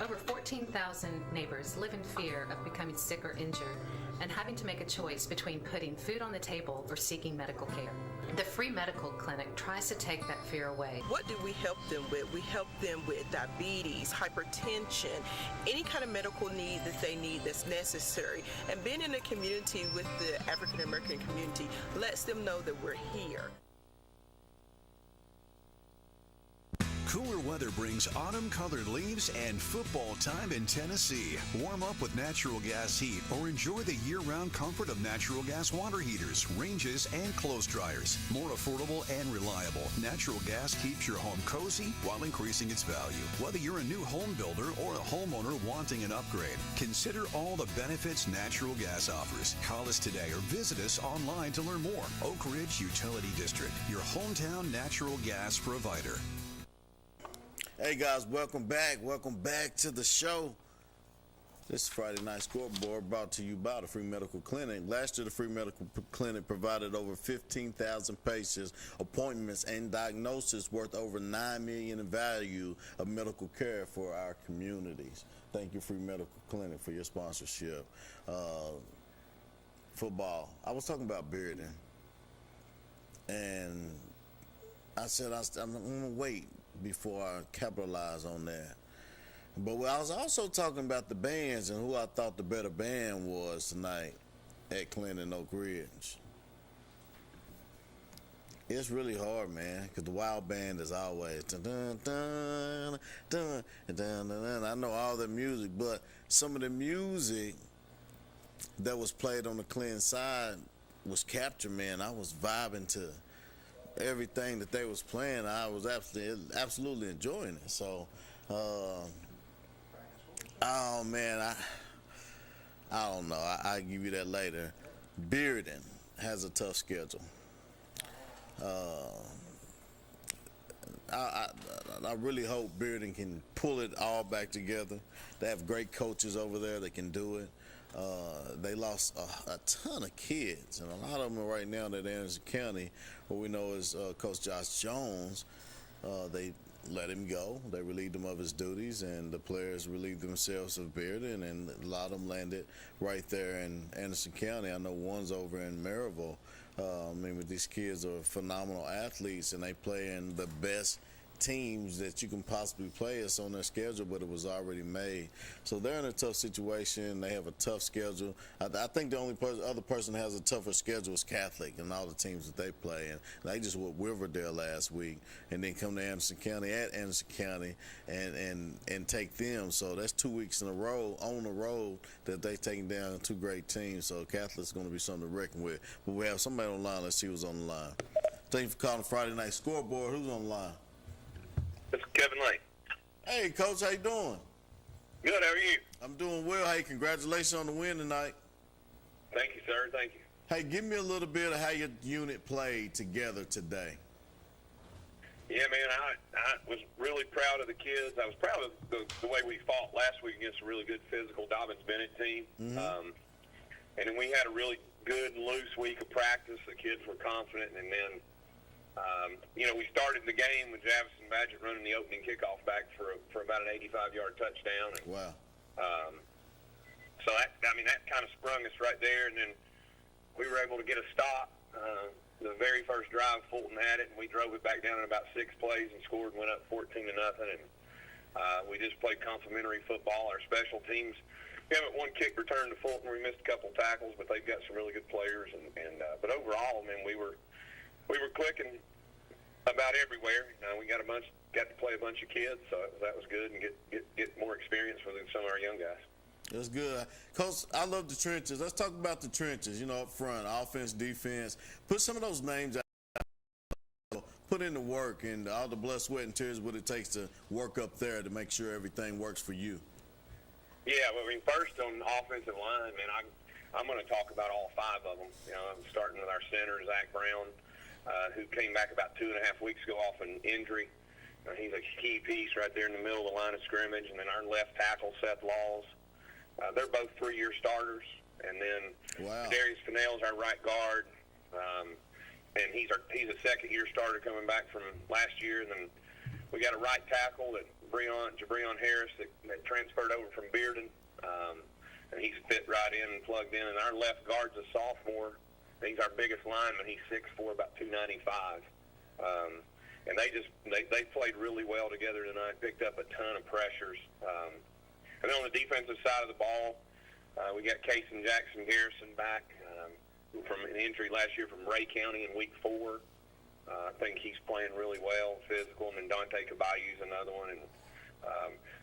Over 14,000 neighbors live in fear of becoming sick or injured and having to make a choice between putting food on the table or seeking medical care. The free medical clinic tries to take that fear away. What do we help them with? We help them with diabetes, hypertension, any kind of medical need that they need that's necessary. And being in a community with the African American community lets them know that we're here. Cooler weather brings autumn-colored leaves and football time in Tennessee. Warm up with natural gas heat or enjoy the year-round comfort of natural gas water heaters, ranges, and clothes dryers. More affordable and reliable, natural gas keeps your home cozy while increasing its value. Whether you're a new home builder or a homeowner wanting an upgrade, consider all the benefits natural gas offers. Call us today or visit us online to learn more. Oak Ridge Utility District, your hometown natural gas provider. Hey guys, welcome back. Welcome back to the show. This is Friday Night Scoreboard brought to you by the Free Medical Clinic. Last year, the Free Medical Clinic provided over 15,000 patients, appointments, and diagnosis worth over $9 million in value of medical care for our communities. Thank you, Free Medical Clinic, for your sponsorship. Football. I was talking about Bearden. And I said, I'm going to wait before I capitalize on that. But I was also talking about the bands and who I thought the better band was tonight at Clinton Oak Ridge. It's really hard, man, because the Wild Band is always dun, dun, dun, dun, dun, dun, dun. I know all the music, but some of the music that was played on the Clinton side was captured, man. I was vibing to everything that they was playing. I was absolutely enjoying it. So, oh man, I don't know. I'll give you that later. Bearden has a tough schedule. I really hope Bearden can pull it all back together. They have great coaches over there that can do it. They lost a ton of kids, and a lot of them are right now at Anderson County, what we know is Coach Josh Jones. They let him go. They relieved him of his duties, and the players relieved themselves of Bearden, and a lot of them landed right there in Anderson County. I know one's over in Maryville. But these kids are phenomenal athletes, and they play in the best teams that you can possibly play. It's on their schedule, but it was already made. So they're in a tough situation. They have a tough schedule. I think the only other person that has a tougher schedule is Catholic and all the teams that they play. And they just went Riverdale last week and then come to Anderson County and take them. So that's 2 weeks in a row on the road that they've taken down two great teams. So Catholic's going to be something to reckon with. But we have somebody on the line. Let's see who's on the line. Thank you for calling Friday Night Scoreboard. Who's on the line? This is Kevin Lane. Hey, Coach, how you doing? Good, how are you? I'm doing well. Hey, congratulations on the win tonight. Thank you, sir. Thank you. Hey, give me a little bit of how your unit played together today. Yeah, man, I was really proud of the kids. I was proud of the way we fought last week against a really good physical Dobbins-Bennett team. Mm-hmm. And then we had a really good, loose week of practice. The kids were confident, and then we started the game with Javison Badgett running the opening kickoff back for about an 85-yard touchdown. And, wow. So that kind of sprung us right there, and then we were able to get a stop. The very first drive, Fulton had it, and we drove it back down in about 6 plays and scored and went up 14-0. And we just played complimentary football. Our special teams, we haven't one kick return to Fulton. We missed a couple tackles, but they've got some really good players. But overall, man, we were clicking about everywhere. We got to play a bunch of kids, so that was good, and get more experience with some of our young guys. That's good. Coach, I love the trenches. Let's talk about the trenches, up front, offense, defense. Put some of those names out. Put in the work and all the blood, sweat, and tears what it takes to work up there to make sure everything works for you. Yeah, first on the offensive line, man, I'm going to talk about all 5 of them. I'm starting with our center, Zach Brown, who came back about 2.5 weeks ago off an injury. He's a key piece right there in the middle of the line of scrimmage. And then our left tackle, Seth Laws. They're both 3-year starters. And then Darius Fennell's our right guard. And he's a second-year starter coming back from last year. And then we got a right tackle, Jabrion Harris, that transferred over from Bearden. And he's fit right in and plugged in. And our left guard's a sophomore. He's our biggest lineman. He's 6'4", about 295. And they played really well together tonight, picked up a ton of pressures. And then on the defensive side of the ball, we got Cason Jackson Garrison back from an injury last year from Ray County in week 4. I think he's playing really well, physical. And then Dante Caballo's another one. And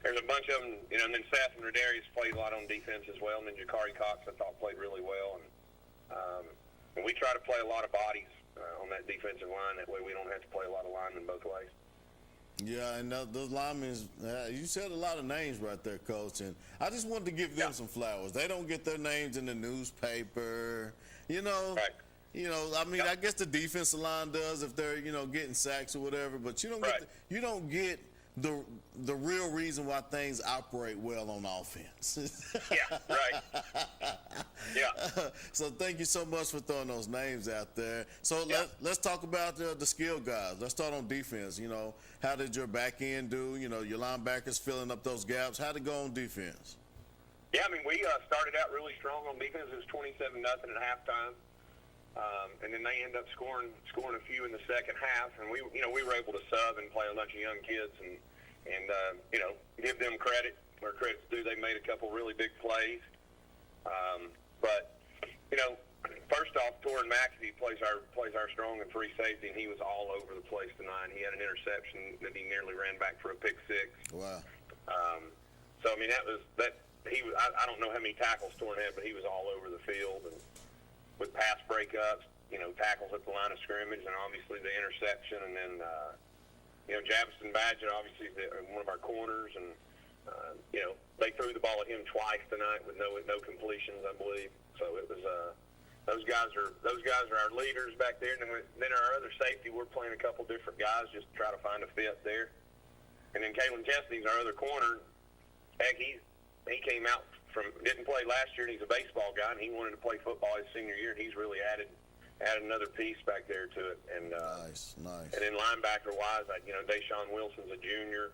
there's a bunch of them, and then Seth and Rodarius played a lot on defense as well. And then Jakari Cox, I thought, played really well. And we try to play a lot of bodies on that defensive line. That way we don't have to play a lot of linemen both ways. Yeah, and those linemen, you said a lot of names right there, Coach. And I just wanted to give them some flowers. They don't get their names in the newspaper, Right. I guess the defensive line does if they're, getting sacks or whatever. But you don't get the real reason why things operate well on offense. Yeah, right. Yeah. So thank you so much for throwing those names out there. So let's talk about the skill guys. Let's start on defense. How did your back end do? Your linebackers filling up those gaps. How did it go on defense? Yeah, we started out really strong on defense. It was 27-0 at halftime. And then they end up scoring a few in the second half, and we were able to sub and play a bunch of young kids and give them credit where credit's due. They made a couple really big plays. But first off, Torrin McAfee plays our strong and free safety, and he was all over the place tonight. He had an interception that he nearly ran back for a pick six. Wow. So I mean, I don't know how many tackles Torrin had, but he was all over the field and with pass breakups, tackles at the line of scrimmage, and obviously the interception, and then Javison Badgett, obviously one of our corners, and they threw the ball at him twice tonight with no completions, I believe. So it was those guys are our leaders back there, and then our other safety, we're playing a couple different guys just to try to find a fit there. And then Kalen Chesney's our other corner. Heck, he came out didn't play last year, and he's a baseball guy, and he wanted to play football his senior year, and he's really added another piece back there to it. And nice. And then linebacker wise, Deshaun Wilson's a junior.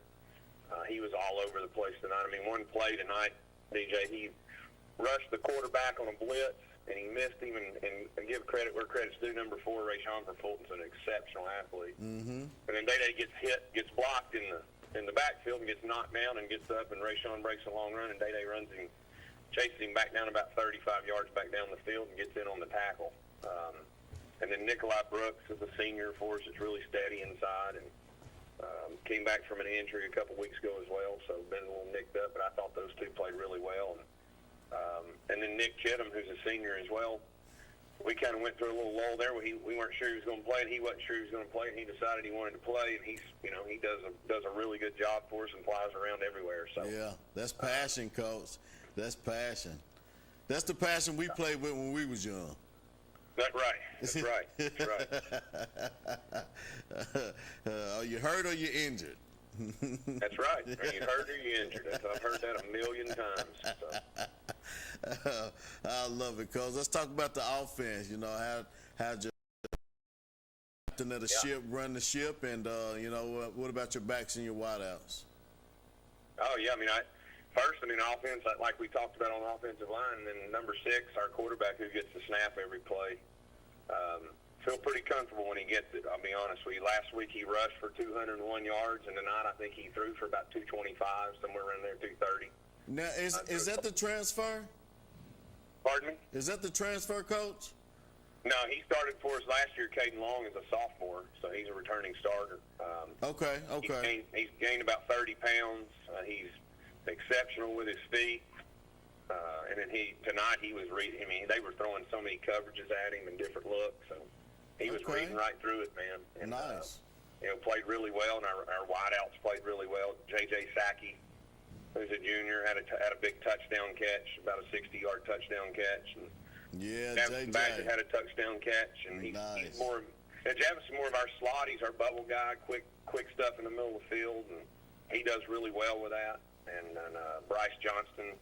He was all over the place tonight. I mean, one play tonight, DJ, he rushed the quarterback on a blitz, and he missed him. And give credit where credit's due. Number 4, Rayshawn Fulton's an exceptional athlete. Mm-hmm. And then Day gets blocked in the backfield and gets knocked down and gets up, and Rayshawn breaks a long run, and Day runs him, chases him back down about 35 yards back down the field and gets in on the tackle. And then Nikolai Brooks is a senior for us. It's really steady inside, and came back from an injury a couple weeks ago as well, so been a little nicked up, but I thought those two played really well. And then Nick Chittum, who's a senior as well, we kind of went through a little lull there where we weren't sure he was going to play, and he wasn't sure he was going to play, and he decided he wanted to play, and he does a really good job for us and flies around everywhere. So yeah, that's passion, Coach. That's passion. That's the passion we played with when we was young. That's right. That's right. That's right. Are you hurt or you injured? That's right. Are you hurt or you injured? I've heard that a million times. So. I love it, Coach. Let's talk about the offense. How your captain of the ship run the ship, and what about your backs and your wideouts? Oh yeah, offense, like we talked about on the offensive line, and then number 6, our quarterback, who gets the snap every play. Feel pretty comfortable when he gets it, I'll be honest with you. Last week he rushed for 201 yards, and tonight I think he threw for about 225, somewhere around there, 230. Now, is that the transfer? Pardon me? Is that the transfer, Coach? No, he started for us last year. Caden Long is a sophomore, so he's a returning starter. Okay. He's gained about 30 pounds. He's exceptional with his feet. And then tonight he was reading. I mean, they were throwing so many coverages at him and different looks, so he was reading right through it, man. And, nice. Played really well, and our wideouts played really well. J.J. Sackey, who's a junior, had a big touchdown catch, about a 60-yard touchdown catch. And Javison Badgett had a touchdown catch, and he's more. Javison's more of our slot. He's our bubble guy, quick stuff in the middle of the field, and he does really well with that. And Bryce Johnston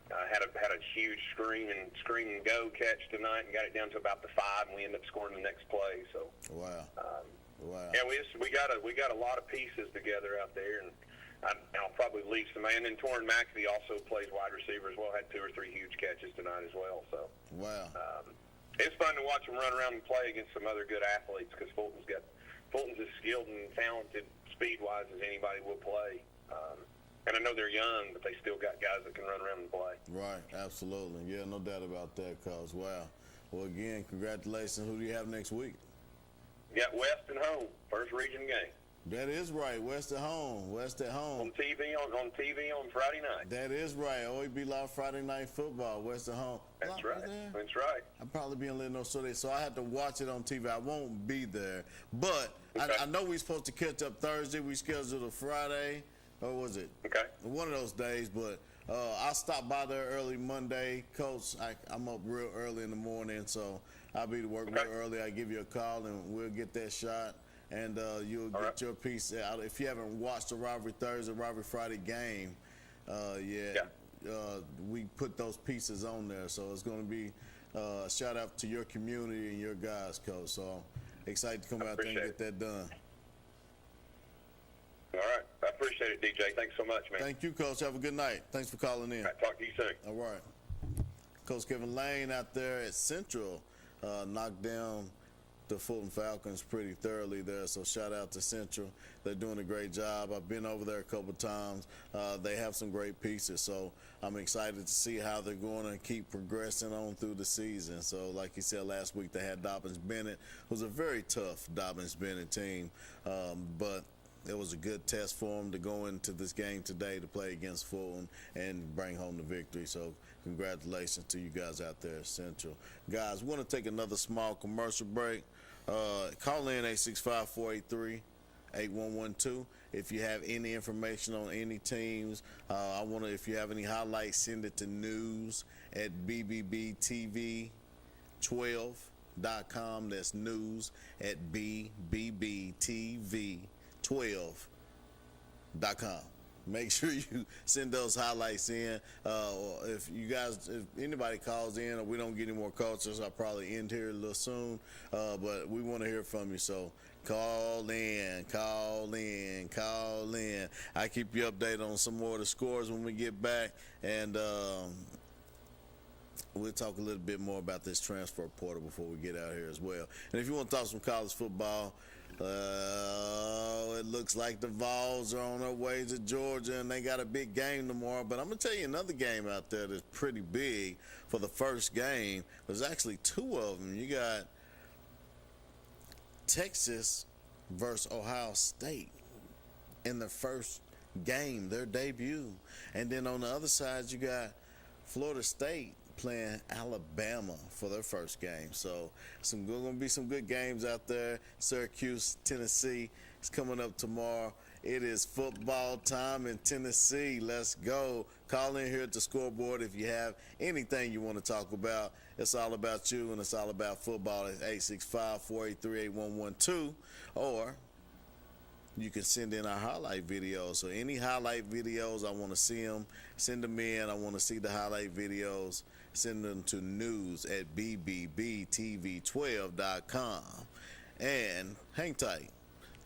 had a huge screen and go catch tonight, and got it down to about the 5, and we ended up scoring the next play. So wow. Yeah, we got a lot of pieces together out there, and I'll probably leave some. And then Torrin McAfee also plays wide receiver as well. Had 2 or 3 huge catches tonight as well. So wow. It's fun to watch him run around and play against some other good athletes, because Fulton's as skilled and talented speed-wise as anybody will play. And I know they're young, but they still got guys that can run around and play. Right, absolutely. Yeah, no doubt about that, Coach. Wow. Well, again, congratulations. Who do you have next week? We got West at home, first region game. That is right, West at home. West at home. On TV on Friday night. That is right. OEB Live Friday Night Football, West at home. That's right. That's right. I'll probably be in Little Sunday, so I have to watch it on TV. I won't be there. But okay. I know we're supposed to catch up Thursday. We scheduled a Friday. Or was it? Okay. One of those days, but I'll stop by there early Monday. Coach, I'm up real early in the morning, so I'll be to work real early. I'll give you a call, and we'll get that shot, and you'll get your piece out. If you haven't watched the Rivalry Thursday, Rivalry Friday game, we put those pieces on there, so it's going to be a shout-out to your community and your guys, Coach. So I'm excited to come out there and get that done. All right. I appreciate it, DJ. Thanks so much, man. Thank you, Coach. Have a good night. Thanks for calling in. All right, talk to you soon. All right. Coach Kevin Lane out there at Central knocked down the Fulton Falcons pretty thoroughly there, so shout out to Central. They're doing a great job. I've been over there a couple times. They have some great pieces, so I'm excited to see how they're going to keep progressing on through the season. So like you said, last week they had Dobbins-Bennett, who's a very tough Dobbins-Bennett team, but it was a good test for them to go into this game today to play against Fulton and bring home the victory. So congratulations to you guys out there at Central. Guys, we want to take another small commercial break. Call in 865-483-8112 if you have any information on any teams. If you have any highlights, send it to news@bbbtv12.com. That's news@bbbtv12.com. Make sure you send those highlights in. If anybody calls in or we don't get any more calls, I'll probably end here a little soon. But we want to hear from you, so call in. I keep you updated on some more of the scores when we get back, and we'll talk a little bit more about this transfer portal before we get out here as well. And if you want to talk some college football, it looks like the Vols are on their way to Georgia, and they got a big game tomorrow. But I'm going to tell you another game out there that's pretty big for the first game. There's actually two of them. You got Texas versus Ohio State in the first game, their debut. And then on the other side, you got Florida State playing Alabama for their first game. So going to be some good games out there. Syracuse, Tennessee is coming up tomorrow. It is football time in Tennessee. Let's go. Call in here at the Scoreboard if you have anything you want to talk about. It's all about you, and it's all about football. It's 865-483-8112, or you can send in our highlight videos. So any highlight videos, I want to see them. Send them in. I want to see the highlight videos. Send them to news@bbbtv12.com. And hang tight.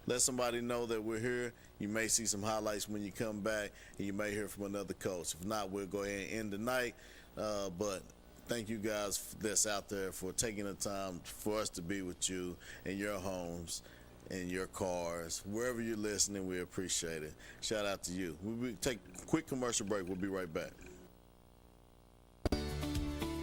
Let somebody know that we're here. You may see some highlights when you come back, and you may hear from another coach. If not, we'll go ahead and end the night. But thank you guys that's out there for taking the time for us to be with you in your homes, in your cars, wherever you're listening. We appreciate it. Shout out to you. We'll take a quick commercial break. We'll be right back.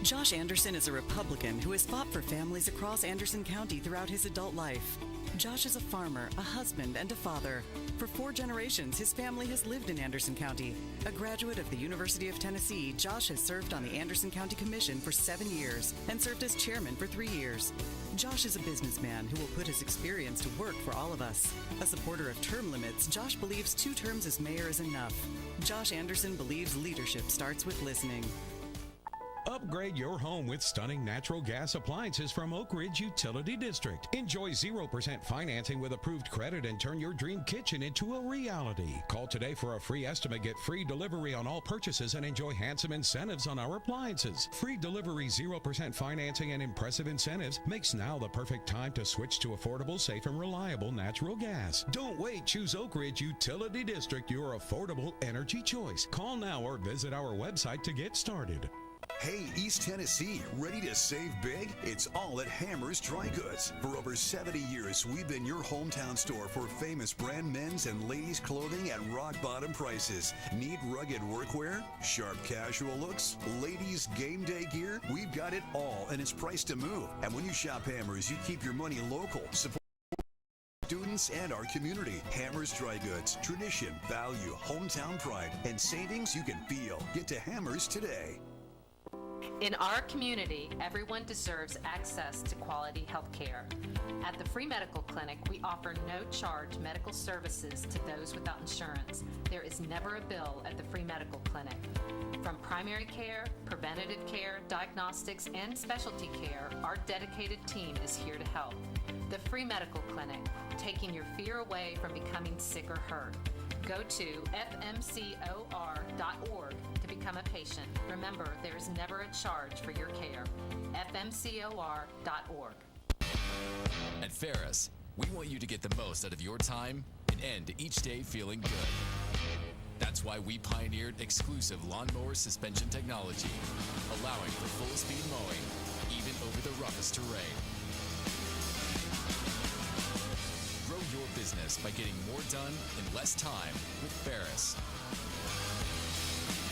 Josh Anderson is a Republican who has fought for families across Anderson County throughout his adult life. Josh is a farmer, a husband, and a father. For 4 generations, his family has lived in Anderson County. A graduate of the University of Tennessee, Josh has served on the Anderson County Commission for 7 years and served as chairman for 3 years. Josh is a businessman who will put his experience to work for all of us. A supporter of term limits, Josh believes 2 terms as mayor is enough. Josh Anderson believes leadership starts with listening. Upgrade your home with stunning natural gas appliances from Oak Ridge Utility District. Enjoy 0% financing with approved credit and turn your dream kitchen into a reality. Call today for a free estimate, get free delivery on all purchases, and enjoy handsome incentives on our appliances. Free delivery, 0% financing, and impressive incentives makes now the perfect time to switch to affordable, safe, and reliable natural gas. Don't wait. Choose Oak Ridge Utility District, your affordable energy choice. Call now or visit our website to get started. Hey, East Tennessee, ready to save big? It's all at Hammer's Dry Goods. For over 70 years, we've been your hometown store for famous brand men's and ladies' clothing at rock-bottom prices. Need rugged workwear? Sharp casual looks? Ladies' game day gear? We've got it all, and it's priced to move. And when you shop Hammer's, you keep your money local. Support students and our community. Hammer's Dry Goods. Tradition, value, hometown pride, and savings you can feel. Get to Hammer's today. In our community, everyone deserves access to quality health care. At the Free Medical Clinic, we offer no-charge medical services to those without insurance. There is never a bill at the Free Medical Clinic. From primary care, preventative care, diagnostics, and specialty care, our dedicated team is here to help. The Free Medical Clinic, taking your fear away from becoming sick or hurt. Go to fmcor.org to become a patient. Remember, there is never a charge for your care. fmcor.org. At Ferris, we want you to get the most out of your time and end each day feeling good. That's why we pioneered exclusive lawnmower suspension technology, allowing for full speed mowing even over the roughest terrain. Grow your business by getting more done in less time with Ferris.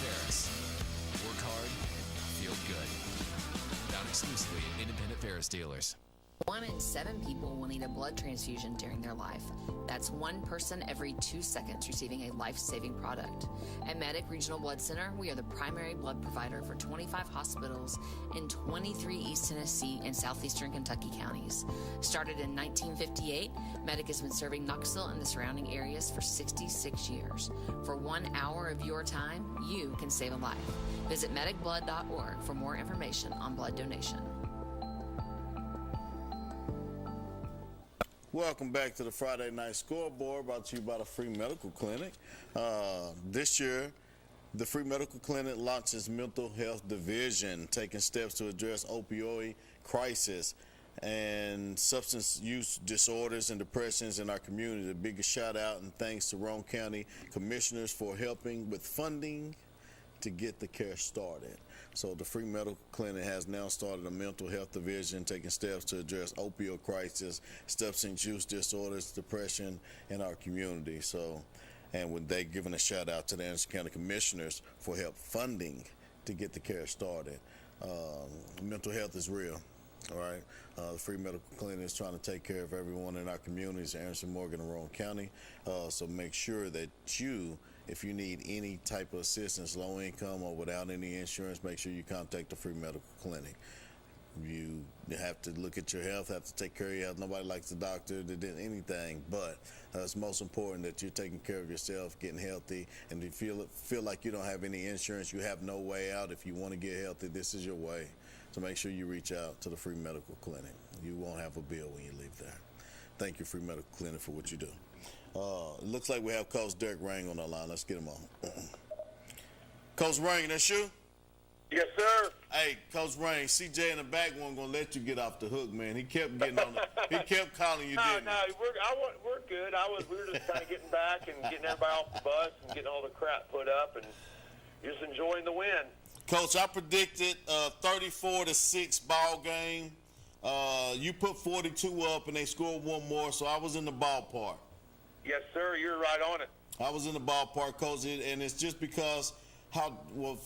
Ferris. Work hard, feel good. Found exclusively at independent Ferris dealers. 1 in 7 people will need a blood transfusion during their life. That's one person every 2 seconds receiving a life-saving product. At Medic Regional Blood Center, we are the primary blood provider for 25 hospitals in 23 East Tennessee and southeastern Kentucky counties. Started in 1958, Medic has been serving Knoxville and the surrounding areas for 66 years. For 1 hour of your time, you can save a life. Visit medicblood.org for more information on blood donation. Welcome back to the Friday Night Scoreboard, brought to you by the Free Medical Clinic. This year, the Free Medical Clinic launches mental health division, taking steps to address opioid crisis and substance use disorders and depressions in our community. A big shout out and thanks to Roane County Commissioners for helping with funding to get the care started. So the Free Medical Clinic has now started a mental health division, taking steps to address opioid crisis, substance use disorders, depression in our community. So, and when they giving a shout out to the Anderson County Commissioners for help funding to get the care started. Mental health is real. All right. The Free Medical Clinic is trying to take care of everyone in our communities, Anderson, Morgan, and Roane County. So make sure that if you need any type of assistance, low income or without any insurance, make sure you contact the Free Medical Clinic. You have to look at your health, have to take care of your health. Nobody likes the doctor that did anything, but it's most important that you're taking care of yourself, getting healthy, and if you feel like you don't have any insurance, you have no way out. If you want to get healthy, this is your way. So make sure you reach out to the Free Medical Clinic. You won't have a bill when you leave there. Thank you, Free Medical Clinic, for what you do. It looks like we have Coach Derek Rang on our line. Let's get him on. Coach Rang, that's you? Yes, sir. Hey, Coach Rang, CJ in the back wasn't gonna let you get off the hook, man. He kept getting on. He kept calling you. No, we're good. We were just kind of getting back and getting everybody off the bus and getting all the crap put up and just enjoying the win. Coach, I predicted 34-6 ball game. You put 42 up and they scored one more, so I was in the ballpark. Yes, sir. You're right on it. I was in the ballpark, Coach, and it's just because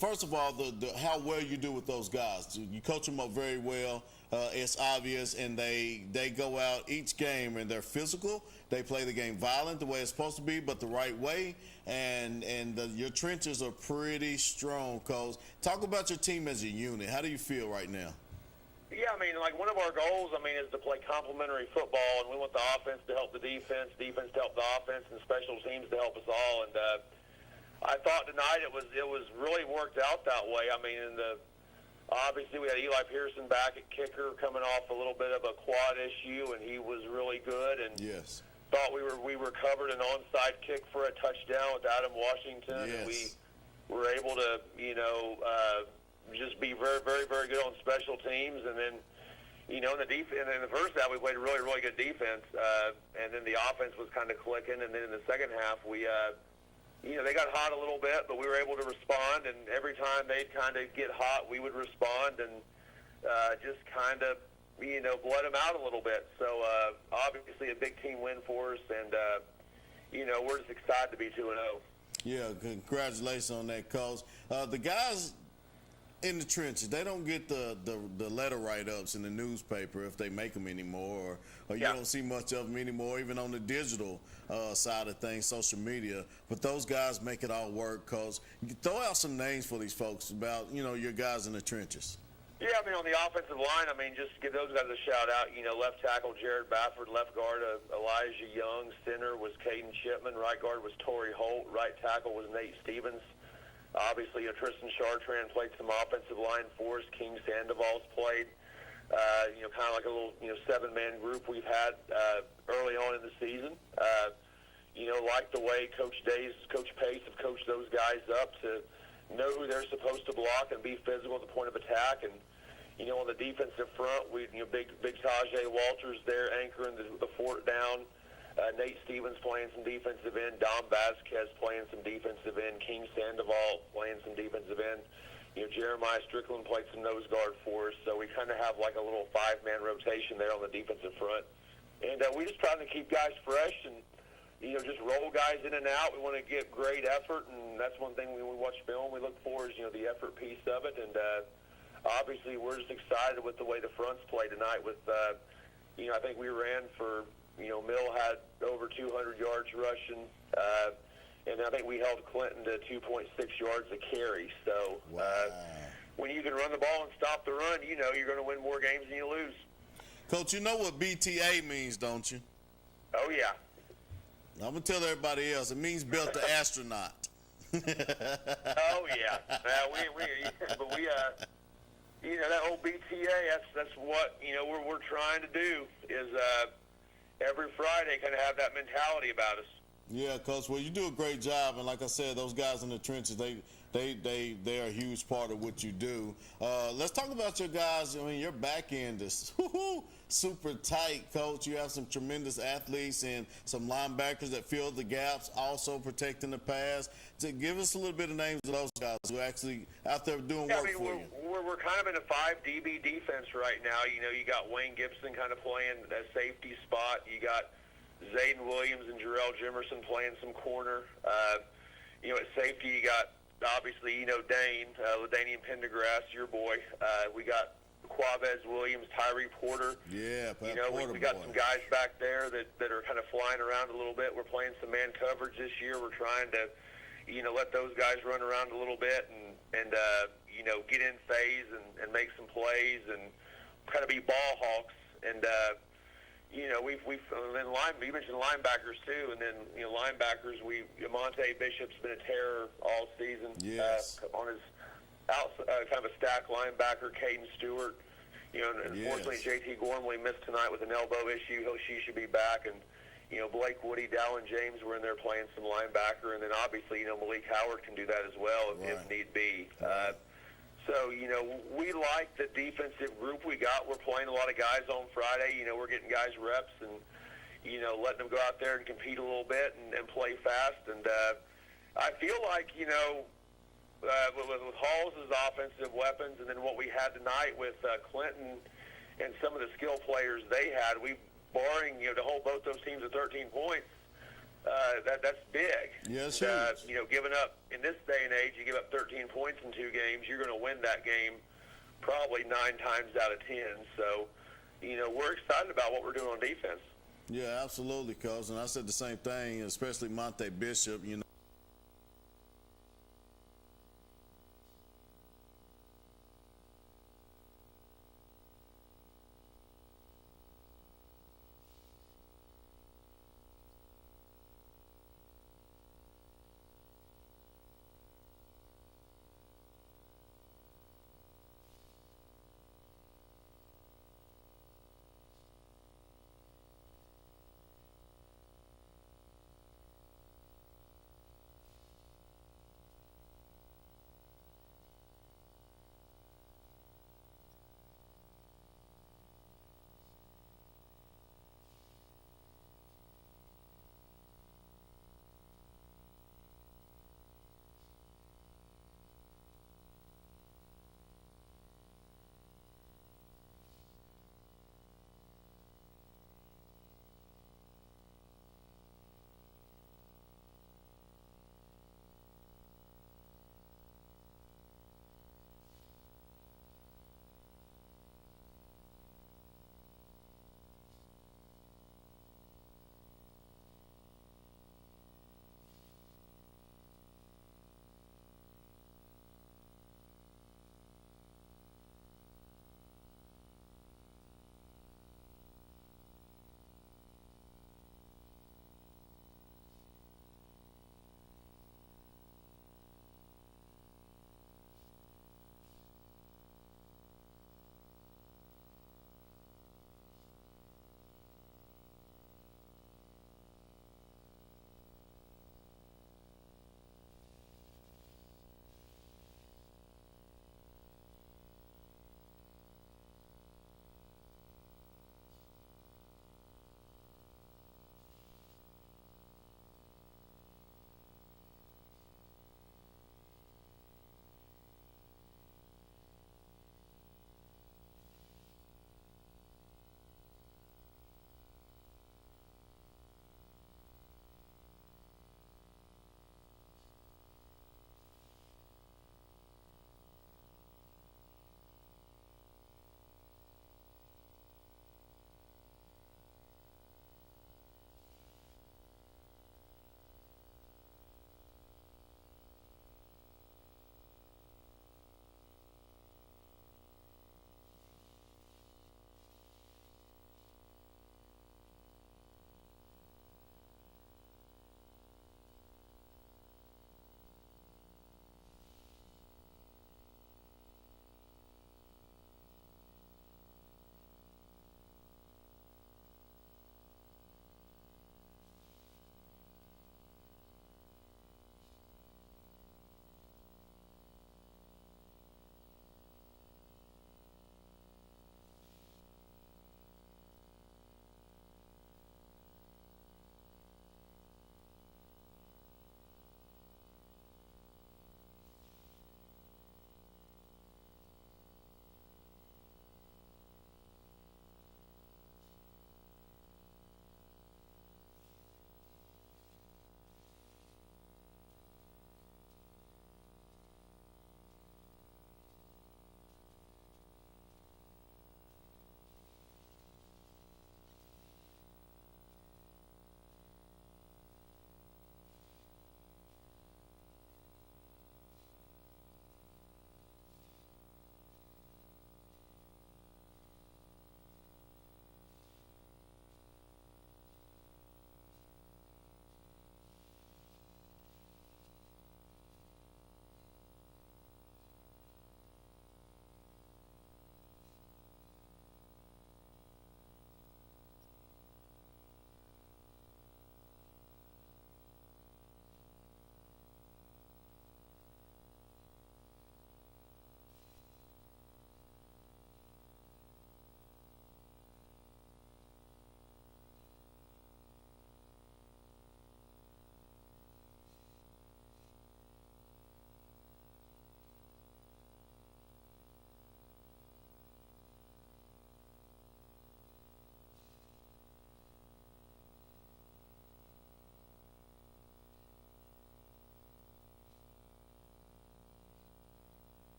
first of all, how well you do with those guys. You coach them up very well. It's obvious, and they go out each game and they're physical. They play the game violent the way it's supposed to be, but the right way. And your trenches are pretty strong, Coach. Talk about your team as a unit. How do you feel right now? Yeah, like one of our goals, is to play complementary football, and we want the offense to help the defense to help the offense, and special teams to help us all. And I thought tonight it was really worked out that way. Obviously we had Eli Pearson back at kicker, coming off a little bit of a quad issue, and he was really good. And yes, thought we recovered an onside kick for a touchdown with Adam Washington. Yes. And we were able to, just be very, very, very good on special teams. And then, in the first half we played a really, really good defense, and then the offense was kind of clicking. And then in the second half we, they got hot a little bit, but we were able to respond. And every time they'd kind of get hot, we would respond and just kind of, bled them out a little bit. So obviously a big team win for us, and we're just excited to be 2-0. Yeah, congratulations on that, Coach. The guys in the trenches, they don't get the letter write-ups in the newspaper if they make them anymore, or you don't see much of them anymore, even on the digital side of things, social media. But those guys make it all work, Coach. Throw out some names for these folks about, your guys in the trenches. Yeah, on the offensive line, just give those guys a shout-out. Left tackle Jared Bafford, left guard Elijah Young, center was Caden Shipman, right guard was Torrey Holt, right tackle was Nate Stevens. Obviously, Tristan Chartrand played some offensive line for us. King Sandoval's played. Kind of like a little, 7-man group we've had early on in the season. Like the way Coach Pace have coached those guys up to know who they're supposed to block and be physical at the point of attack. And, on the defensive front, big Tajay Walters there anchoring the fort down. Nate Stevens playing some defensive end. Dom Vasquez playing some defensive end. King Sandoval playing some defensive end. Jeremiah Strickland played some nose guard for us, so we kind of have like a little 5-man rotation there on the defensive front. And we just trying to keep guys fresh and, just roll guys in and out. We want to get great effort, and that's one thing when we watch film we look for is, the effort piece of it. And obviously we're just excited with the way the fronts play tonight with, I think we ran for, Mill had over 200 yards rushing, and I think we held Clinton to 2.6 yards a carry. So when you can run the ball and stop the run, you're going to win more games than you lose. Coach, you know what BTA means, don't you? Oh, yeah. I'm going to tell everybody else. It means built to astronaut. Oh, yeah. That old BTA, that's what, we're trying to do is every Friday kind of have that mentality about us. Yeah, Coach. Well, you do a great job, and like I said, those guys in the trenches, they are a huge part of what you do. Let's talk about your guys. I mean, your back end is super tight, Coach. You have some tremendous athletes and some linebackers that fill the gaps, also protecting the pass. To give us a little bit of names of those guys who are actually out there doing work for you. We're kind of in a 5 DB defense right now. You got Wayne Gibson kind of playing that safety spot. You got Zayden Williams and Jarrell Jimerson playing some corner. At safety, you got, obviously, Dane, LaDainian Pendergrass, your boy. We got Quavez Williams, Tyree Porter. Yeah, we got some guys back there that are kind of flying around a little bit. We're playing some man coverage this year. We're trying to, let those guys run around a little bit and get in phase and make some plays and kind of be ball hawks. And, you mentioned linebackers too, and then linebackers. Monte Bishop's been a terror all season. Yes. On his kind of a stack linebacker, Caden Stewart. Unfortunately, JT Gormley missed tonight with an elbow issue. She should be back, and Blake Woody, Dallin James were in there playing some linebacker, and then obviously Malik Howard can do that as well if need be. So, we like the defensive group we got. We're playing a lot of guys on Friday. We're getting guys reps and, letting them go out there and compete a little bit and play fast. And I feel like, with Hall's offensive weapons and then what we had tonight with Clinton and some of the skill players they had, barring, to hold both those teams at 13 points, that's big. Yes, giving up in this day and age, you give up 13 points in 2 games, you're going to win that game probably 9 times out of 10. So, we're excited about what we're doing on defense. Yeah, absolutely, Coach. And I said the same thing, especially Monte Bishop.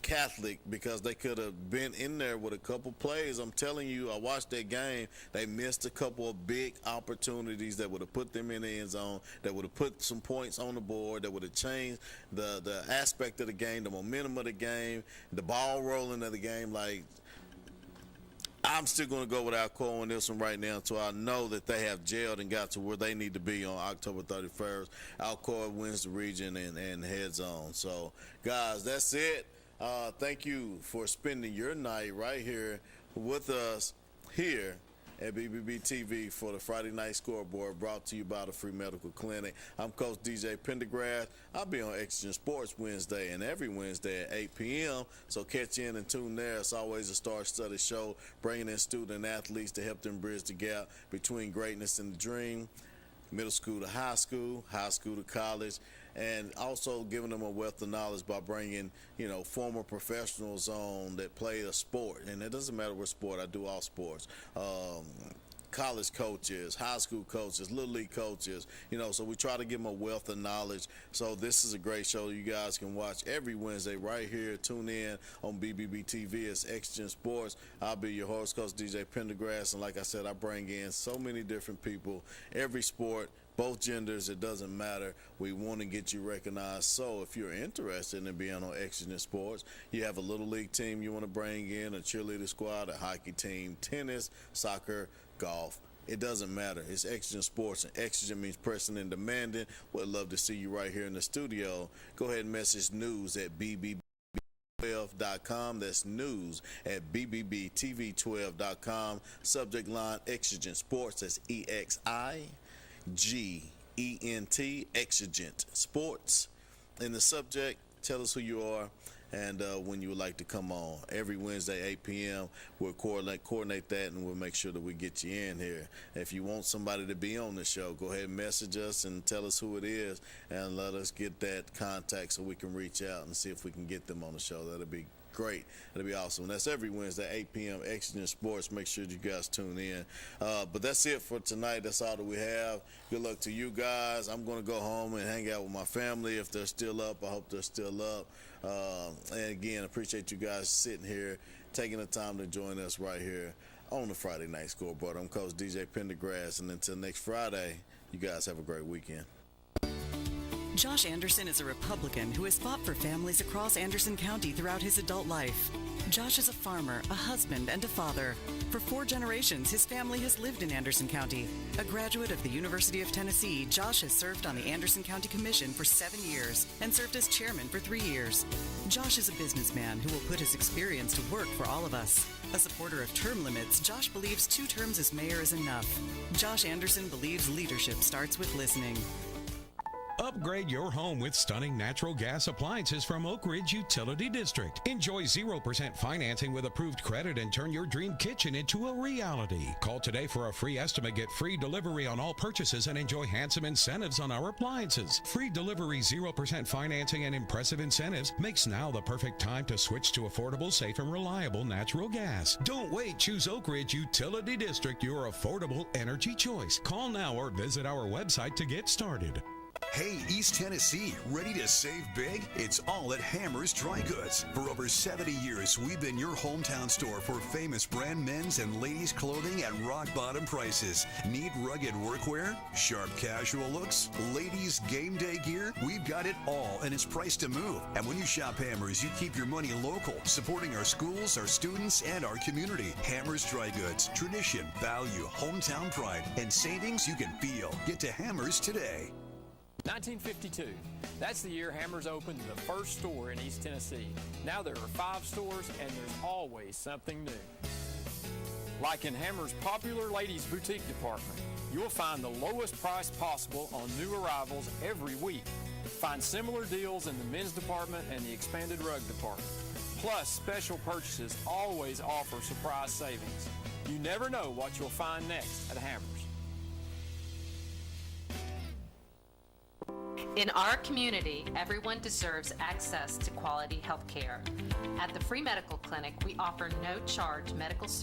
Catholic because they could have been in there with a couple plays. I'm telling you, I watched that game. They missed a couple of big opportunities that would have put them in the end zone, that would have put some points on the board, that would have changed the aspect of the game, the momentum of the game, the ball rolling of the game. Like, I'm still going to go with Alcoa on this one right now until I know that they have gelled and got to where they need to be on October 31st. Alcoa wins the region and heads on. So, guys, that's it. Thank you for spending your night right here with us here at BBB TV for the Friday Night Scoreboard, brought to you by the Free Medical Clinic. I'm Coach DJ Pendergrass. I'll be on Exigent Sports Wednesday and every Wednesday at 8 p.m., so catch in and tune there. It's always a star-studded show, bringing in student athletes to help them bridge the gap between greatness and the dream, middle school to high school to college, and also giving them a wealth of knowledge by bringing, former professionals on that play a sport. And it doesn't matter what sport, I do all sports. College coaches, high school coaches, little league coaches, so we try to give them a wealth of knowledge. So this is a great show you guys can watch every Wednesday right here. Tune in on BBB TV. It's Exigent Sports. I'll be your host, Coach DJ Pendergrass, and like I said, I bring in so many different people, every sport, both genders, it doesn't matter. We want to get you recognized. So if you're interested in being on Exigent Sports, you have a little league team you want to bring in, a cheerleader squad, a hockey team, tennis, soccer, golf. It doesn't matter. It's Exigent Sports, and Exigent means pressing and demanding. We'd love to see you right here in the studio. Go ahead and message news at BBB12.com. That's news at BBBTV12.com. Subject line Exigent Sports. That's EXIGENT, Exigent Sports. In the subject, tell us who you are and when you would like to come on. Every Wednesday, 8 p.m., we'll coordinate that, and we'll make sure that we get you in here. If you want somebody to be on the show, go ahead and message us and tell us who it is, and let us get that contact so we can reach out and see if we can get them on the show. That'll be great. That'll be awesome. That's every Wednesday, 8 p.m., Exigent Sports. Make sure you guys tune in. But that's it for tonight. That's all that we have. Good luck to you guys. I'm going to go home and hang out with my family. If they're still up, I hope they're still up. And again, appreciate you guys sitting here, taking the time to join us right here on the Friday Night Scoreboard. I'm Coach DJ Pendergrass, and until next Friday, you guys have a great weekend. Josh Anderson is a Republican who has fought for families across Anderson County throughout his adult life. Josh is a farmer, a husband, and a father. For 4 generations, his family has lived in Anderson County. A graduate of the University of Tennessee, Josh has served on the Anderson County Commission for 7 years and served as chairman for 3 years. Josh is a businessman who will put his experience to work for all of us. A supporter of term limits, Josh believes 2 terms as mayor is enough. Josh Anderson believes leadership starts with listening. Upgrade your home with stunning natural gas appliances from Oak Ridge Utility District. Enjoy 0% financing with approved credit and turn your dream kitchen into a reality. Call today for a free estimate, get free delivery on all purchases, and enjoy handsome incentives on our appliances. Free delivery, 0% financing, and impressive incentives makes now the perfect time to switch to affordable, safe, and reliable natural gas. Don't wait. Choose Oak Ridge Utility District, your affordable energy choice. Call now or visit our website to get started. Hey, East Tennessee, ready to save big? It's all at Hammer's Dry Goods. For over 70 years, we've been your hometown store for famous brand men's and ladies' clothing at rock-bottom prices. Need rugged workwear? Sharp casual looks? Ladies' game day gear? We've got it all, and it's priced to move. And when you shop Hammer's, you keep your money local, supporting our schools, our students, and our community. Hammer's Dry Goods. Tradition, value, hometown pride, and savings you can feel. Get to Hammer's today. 1952. That's the year Hammers opened the first store in East Tennessee. Now there are 5 stores, and there's always something new. Like in Hammers' popular ladies' boutique department, you'll find the lowest price possible on new arrivals every week. Find similar deals in the men's department and the expanded rug department. Plus, special purchases always offer surprise savings. You never know what you'll find next at Hammers. In our community, everyone deserves access to quality health care. At the Free Medical Clinic, we offer no-charge medical services